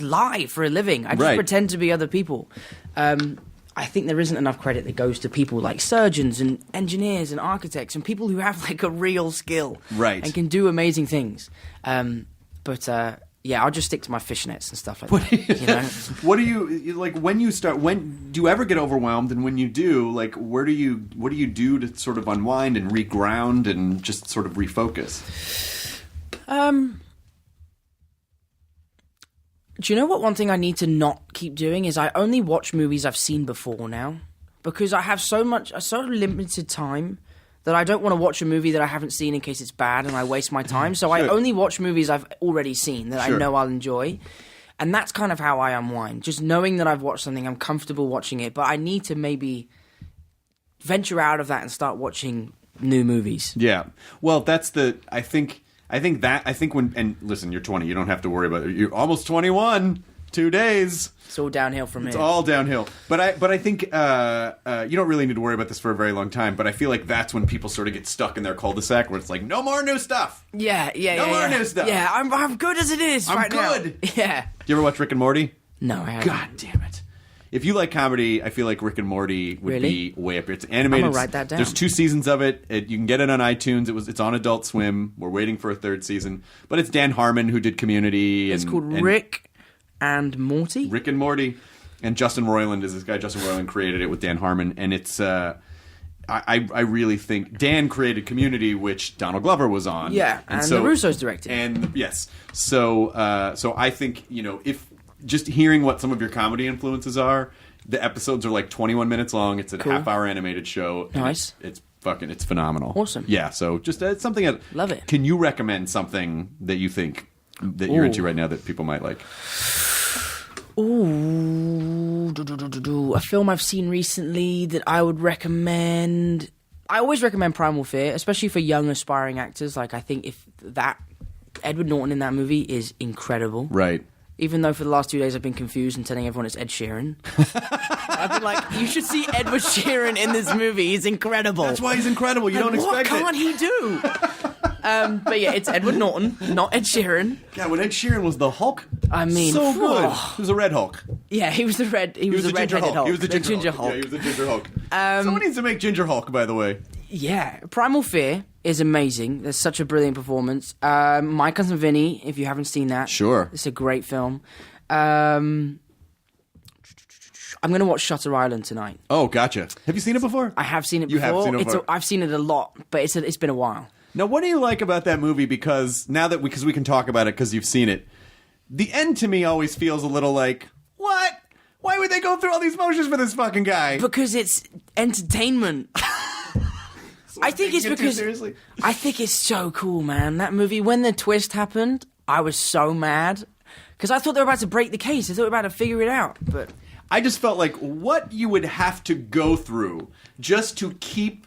lie for a living. I just pretend to be other people. I think there isn't enough credit that goes to people like surgeons and engineers and architects and people who have like a real skill, and can do amazing things. Yeah, I'll just stick to my fishnets and stuff like that. What do you like when you start? When do you ever get overwhelmed? And when you do, like, what do you do to sort of unwind and reground and just sort of refocus? Do you know what? One thing I need to not keep doing is I only watch movies I've seen before now, because I have so limited time that I don't want to watch a movie that I haven't seen in case it's bad and I waste my time. So I only watch movies I've already seen that I know I'll enjoy. And that's kind of how I unwind. Just knowing that I've watched something, I'm comfortable watching it, but I need to maybe venture out of that and start watching new movies. Yeah. Well, that's I think when, and listen, you're 20, you don't have to worry about it. You're almost 21, 2 days. It's all downhill from here. It's all downhill. But I think you don't really need to worry about this for a very long time. But I feel like that's when people sort of get stuck in their cul-de-sac, where it's like, no more new stuff. Yeah. No more new stuff. Yeah, I'm good as it is. I'm right good. Now. Yeah. Do you ever watch Rick and Morty? No, I haven't. God damn it! If you like comedy, I feel like Rick and Morty would be way up here. It's animated. I'm gonna write that down. There's 2 seasons of it. You can get it on iTunes. It's on Adult Swim. We're waiting for a 3rd season. But it's Dan Harmon who did Community. It's called Rick and Morty. Rick and Morty. And Justin Roiland is this guy. Justin Roiland created it with Dan Harmon, and it's. I really think Dan created Community, which Donald Glover was on. Yeah, and the Russos directed. And yes, so I think, if just hearing what some of your comedy influences are, the episodes are like 21 minutes long. It's a half-hour animated show. Nice. It's phenomenal. Awesome. Yeah, so just something that... Love it. Can you recommend something that you think that you're into right now that people might like? Ooh, a film I've seen recently that I would recommend. I always recommend Primal Fear, especially for young aspiring actors. Like, I think Edward Norton in that movie is incredible. Right. Even though for the last 2 days I've been confused and telling everyone it's Ed Sheeran. I've been like, you should see Edward Sheeran in this movie. He's incredible. That's why he's incredible. You don't expect it. What can't he do? But yeah, it's Edward Norton, not Ed Sheeran. God, when Ed Sheeran was the Hulk, I mean, so good. He was a red Hulk. Yeah, he was the red. He was the red-headed Hulk. He was the ginger Hulk. Hulk. Yeah, he was the ginger Hulk. Someone needs to make Ginger Hulk, by the way. Yeah, Primal Fear is amazing. There's such a brilliant performance. My Cousin Vinny, if you haven't seen that, Sure, it's a great film. I'm going to watch Shutter Island tonight. Oh, gotcha. Have you seen it before? I have seen it before. You have seen it before. I've seen it a lot, but it's been a while. Now, what do you like about that movie? Because we can talk about it because you've seen it. The end to me always feels a little like, what? Why would they go through all these motions for this fucking guy? Because it's entertainment. I think it's because seriously? I think it's so cool, man. That movie, when the twist happened, I was so mad because I thought they were about to break the case. I thought they were about to figure it out, but I just felt like what you would have to go through just to keep.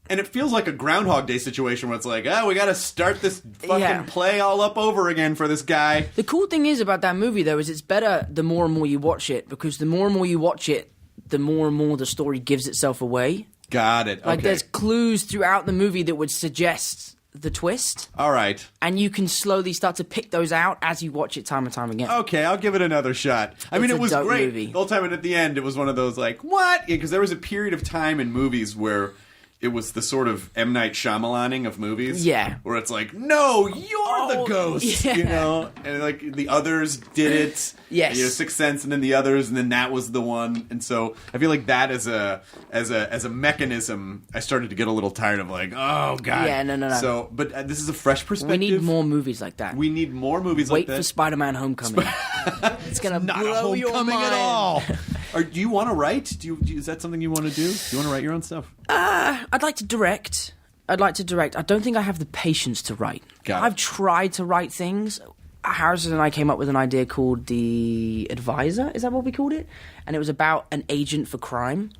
And it feels like a Groundhog Day situation where it's like, we got to start this fucking play all up over again for this guy. The cool thing is about that movie, though, is it's better the more and more you watch it, because the more and more you watch it, the more and more the story gives itself away. Got it. Like, okay. there's clues throughout the movie that would suggest the twist. All right. And you can slowly start to pick those out as you watch it time and time again. Okay, I'll give it another shot. I mean, it was great. Movie. The whole time, and at the end, it was one of those like, what? Because there was a period of time in movies where it was the sort of M. Night Shyamalan-ing of movies. Yeah. Where it's like, no, you're the ghost, yeah. And like the others did it. Yes. Sixth Sense and then the others, and then that was the one. And so I feel like that as a mechanism, I started to get a little tired of like, oh, God. Yeah, no. So, but this is a fresh perspective. We need more movies like that. We need more movies like that. Wait for Spider-Man Homecoming. It's going to blow your mind. Not a homecoming at all. Do you want to write? Is that something you want to do? Do you want to write your own stuff? I'd like to direct. I don't think I have the patience to write. I've tried to write things. Harrison and I came up with an idea called The Advisor. Is that what we called it? And it was about an agent for crime.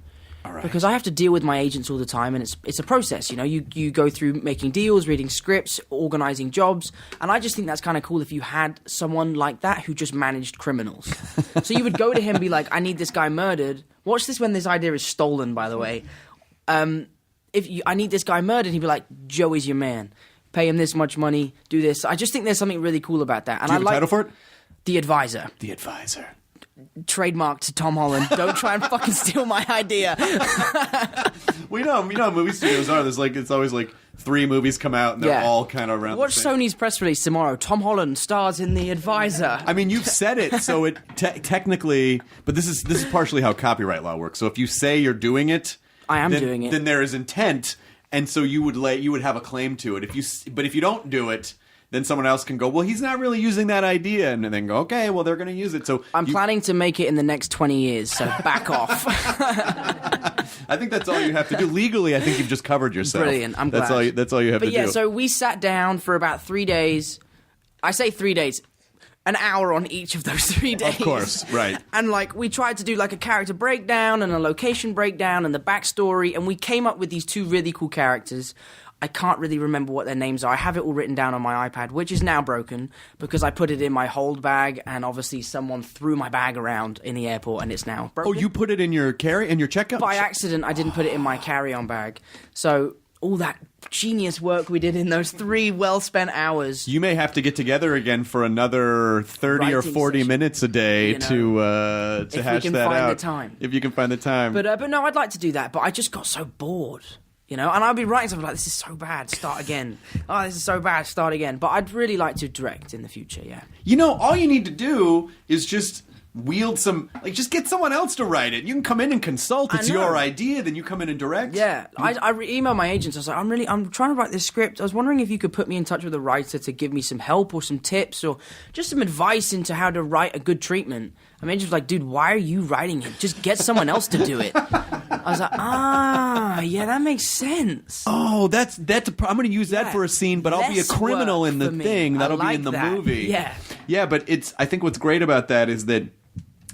All right. Because I have to deal with my agents all the time, and it's a process. You go through making deals, reading scripts, organizing jobs, and I just think that's kind of cool if you had someone like that who just managed criminals. So you would go to him and be like, I need this guy murdered. Watch this when this idea is stolen, by the way. I need this guy murdered, he'd be like, Joey's your man. Pay him this much money, do this. I just think there's something really cool about that. And do you have a title for it? The Advisor. The Advisor. Trademarked to Tom Holland. Don't try and fucking steal my idea. Well, you know how movie studios are. It's always like 3 movies come out and they're all kind of around. Watch the same. Sony's press release tomorrow. Tom Holland stars in The Advisor. I mean, you've said it, so it technically, but this is partially how copyright law works. So if you say you're doing it, I am doing it. Then there is intent, and so you would have a claim to it. But if you don't do it, then someone else can go, well, he's not really using that idea, and then go, okay, well, they're going to use it. So I'm planning to make it in the next 20 years, so back off. I think that's all you have to do. Legally, I think you've just covered yourself. Brilliant, I'm glad. That's all you have to do. But yeah, so we sat down for about 3 days. I say 3 days. An hour on each of those 3 days. Of course, right. And we tried to do a character breakdown and a location breakdown and the backstory, and we came up with these 2 really cool characters. I can't really remember what their names are. I have it all written down on my iPad, which is now broken because I put it in my hold bag, and obviously someone threw my bag around in the airport, and it's now broken. Oh, you put it in your checkout? By accident, I didn't put it in my carry-on bag. So all that genius work we did in those 3 well-spent hours. You may have to get together again for another 30 or 40 session. Minutes a day to hash that out. If we can find the time. If you can find the time. But no, I'd like to do that, but I just got so bored. And I'd be writing something like, this is so bad, start again. Oh, this is so bad, start again. But I'd really like to direct in the future, yeah. All you need to do is just wield some, like, just get someone else to write it. You can come in and consult. It's I know. your idea. Then you come in and direct. Yeah, I emailed my agents. I was like, I'm trying to write this script. I was wondering if you could put me in touch with a writer to give me some help or some tips or just some advice into how to write a good treatment. My agent was like, dude, why are you writing it? Just get someone else to do it. I was like, yeah, that makes sense. Oh, that's I'm going to use that for a scene, but I'll be a Less criminal work in the for me. thing. That'll I be in the like that. movie. Yeah. Yeah, but I think what's great about that is that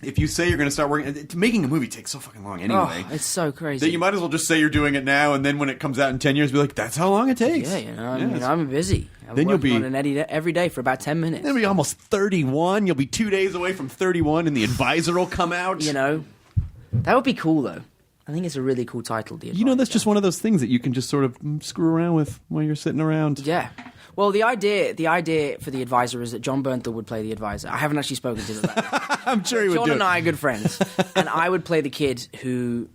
if you say you're going to start working, making a movie takes so fucking long anyway. Oh, it's so crazy. That you might as well just say you're doing it now, and then when it comes out in 10 years, be like, that's how long it takes. Yeah, I mean, I'm busy. Then you'll be on an edit every day for about 10 minutes. You'll be almost 31. You'll be 2 days away from 31, and The Advisor will come out. That would be cool, though. I think it's a really cool title, The Advisor. That's just one of those things that you can just sort of screw around with while you're sitting around. Yeah. Well, the idea for The Advisor is that John Bernthal would play the advisor. I haven't actually spoken to him about it. I'm sure he would John do and it. I are good friends, and I would play the kid who...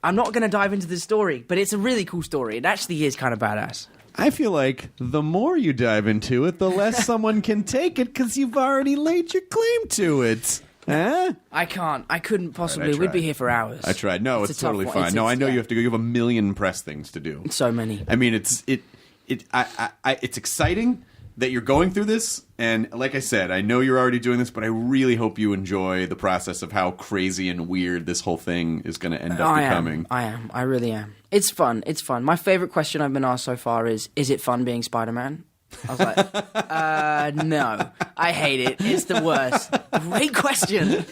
I'm not going to dive into this story, but it's a really cool story. It actually is kind of badass. I feel like the more you dive into it, the less someone can take it because you've already laid your claim to it. Huh? I couldn't possibly. Right, We'd be here for hours. I tried. No, it's a tough totally one. fine. I know you have to go. You have a million press things to do. So many. I mean, it's exciting that you're going through this, and like I said, I know you're already doing this, but I really hope you enjoy the process of how crazy and weird this whole thing is going to end up becoming. I am. I really am. It's fun. My favorite question I've been asked so far is it fun being Spider-Man? I was like, no. I hate it. It's the worst. Great question.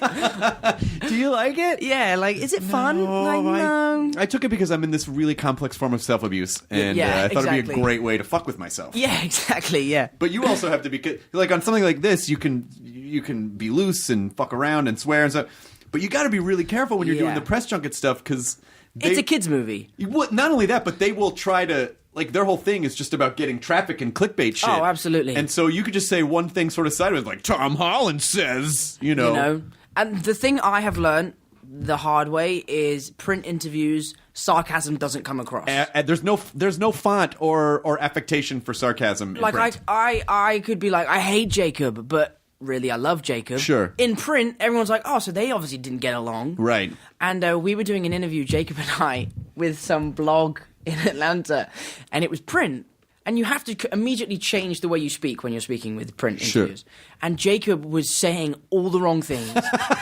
Do you like it? Yeah, like, is it fun? No. I took it because I'm in this really complex form of self-abuse, and I thought it'd be a great way to fuck with myself. Yeah, exactly, yeah. But you also have to be, like, on something like this, you can be loose and fuck around and swear and stuff, but you got to be really careful when you're doing the press junket stuff, because it's a kid's movie. Not only that, but they will try to... Like, their whole thing is just about getting traffic and clickbait shit. Oh, absolutely. And so you could just say one thing sort of sideways, like, Tom Holland says, You know? And the thing I have learned the hard way is print interviews, sarcasm doesn't come across. There's no font or affectation for sarcasm in like, print. I could be like, I hate Jacob, but... Really, I love Jacob. Sure. In print, everyone's like, oh, so they obviously didn't get along. Right. And we were doing an interview, Jacob and I, with some blog in Atlanta, and it was print. And you have to immediately change the way you speak when you're speaking with print interviews. And Jacob was saying all the wrong things.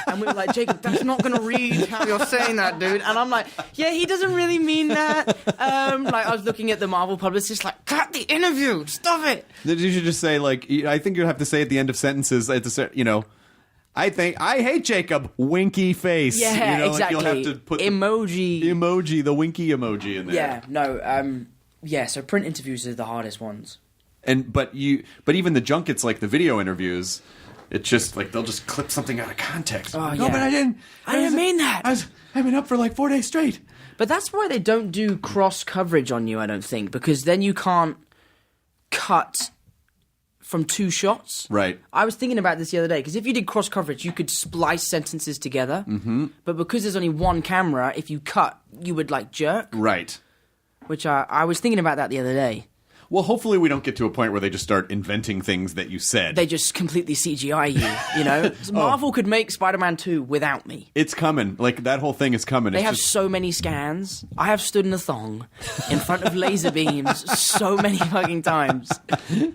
And we were like, Jacob, that's not going to read how you're saying that, dude. And I'm like, yeah, he doesn't really mean that. Like, I was looking at the Marvel publicist, like, cut the interview, stop it. You should just say, like, I think you'd have to say at the end of sentences, I hate Jacob, winky face. Yeah, exactly. Like, you'll have to put emoji, the winky emoji in there. Yeah, no, yeah, so print interviews are the hardest ones. But even the junkets, like the video interviews, it's just like they'll just clip something out of context. Oh, No, yeah. but I didn't mean that. I've been up for like 4 days straight. But that's why they don't do cross coverage on you, I don't think, because then you can't cut from 2 shots. Right. I was thinking about this the other day, because if you did cross coverage, you could splice sentences together. Mm-hmm. But because there's only one camera, if you cut, you would like jerk. Right. Which I was thinking about that the other day. Well, hopefully we don't get to a point where they just start inventing things that you said. They just completely CGI you, you know? Marvel could make Spider-Man 2 without me. It's coming. Like, that whole thing is coming. They have so many scans. I have stood in a thong in front of laser beams so many fucking times.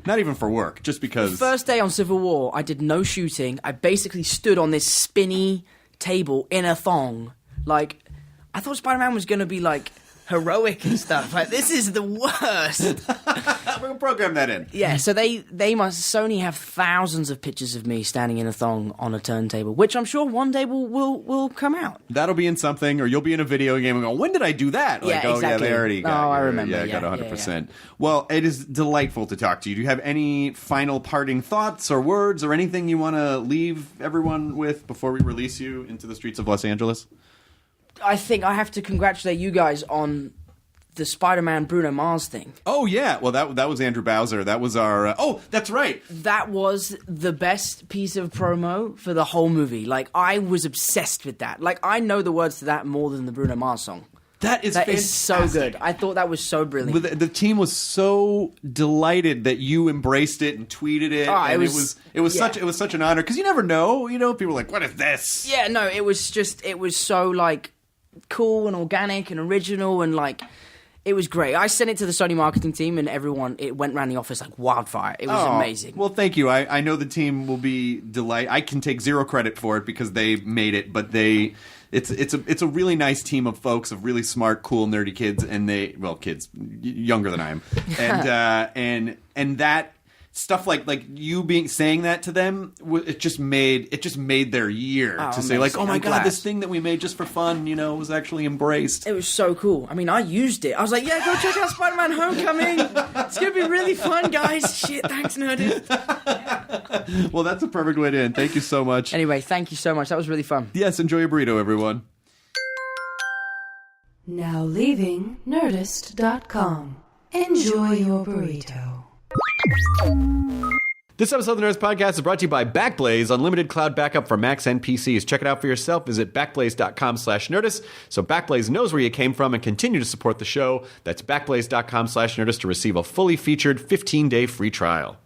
Not even for work, just because... First day on Civil War, I did no shooting. I basically stood on this spinny table in a thong. Like, I thought Spider-Man was going to be, like... heroic and stuff. Like, this is the worst. We'll program that in. Yeah, so Sony have thousands of pictures of me standing in a thong on a turntable, which I'm sure one day will come out. That'll be in something, or you'll be in a video game and go, when did I do that? Like, Yeah, exactly. they already got I you. remember. Yeah, Yeah, got 100%. yeah. Well, it is delightful to talk to you. Do you have any final parting thoughts or words or anything you want to leave everyone with before we release you into the streets of Los Angeles? I think I have to congratulate you guys on the Spider-Man Bruno Mars thing. Oh, yeah. Well, that was Andrew Bowser. That was our... oh, that's right. That was the best piece of promo for the whole movie. Like, I was obsessed with that. Like, I know the words to that more than the Bruno Mars song. That is so fantastic. good. I thought that was so brilliant. The team was so delighted that you embraced it and tweeted it. Oh, and it was yeah. such an honor because you never know. People are like, "What is this?" Yeah, no, it was so like cool and organic and original and like it was great. I sent it to the Sony marketing team and it went around the office like wildfire. It was amazing. Well, thank you. I know the team will be delighted. I can take zero credit for it because they made it, but it's a really nice team of folks, of really smart, cool, nerdy kids, and kids younger than I am, and that stuff like you saying that to them, it just made their year to say like, oh my god, this thing that we made just for fun, was actually embraced. It was so cool. I mean, I used it. I was like, yeah, go check out Spider-Man Homecoming. It's gonna be really fun, guys. Shit, thanks, Nerdist. Well, that's a perfect way to end. Thank you so much. Anyway, thank you so much. That was really fun. Yes, enjoy your burrito, everyone. Now leaving Nerdist.com. Enjoy your burrito. This episode of the Nerdist Podcast is brought to you by Backblaze, unlimited cloud backup for Macs and PCs. Check it out for yourself. Visit backblaze.com/Nerdist so Backblaze knows where you came from and continue to support the show. That's backblaze.com/Nerdist to receive a fully featured 15-day free trial.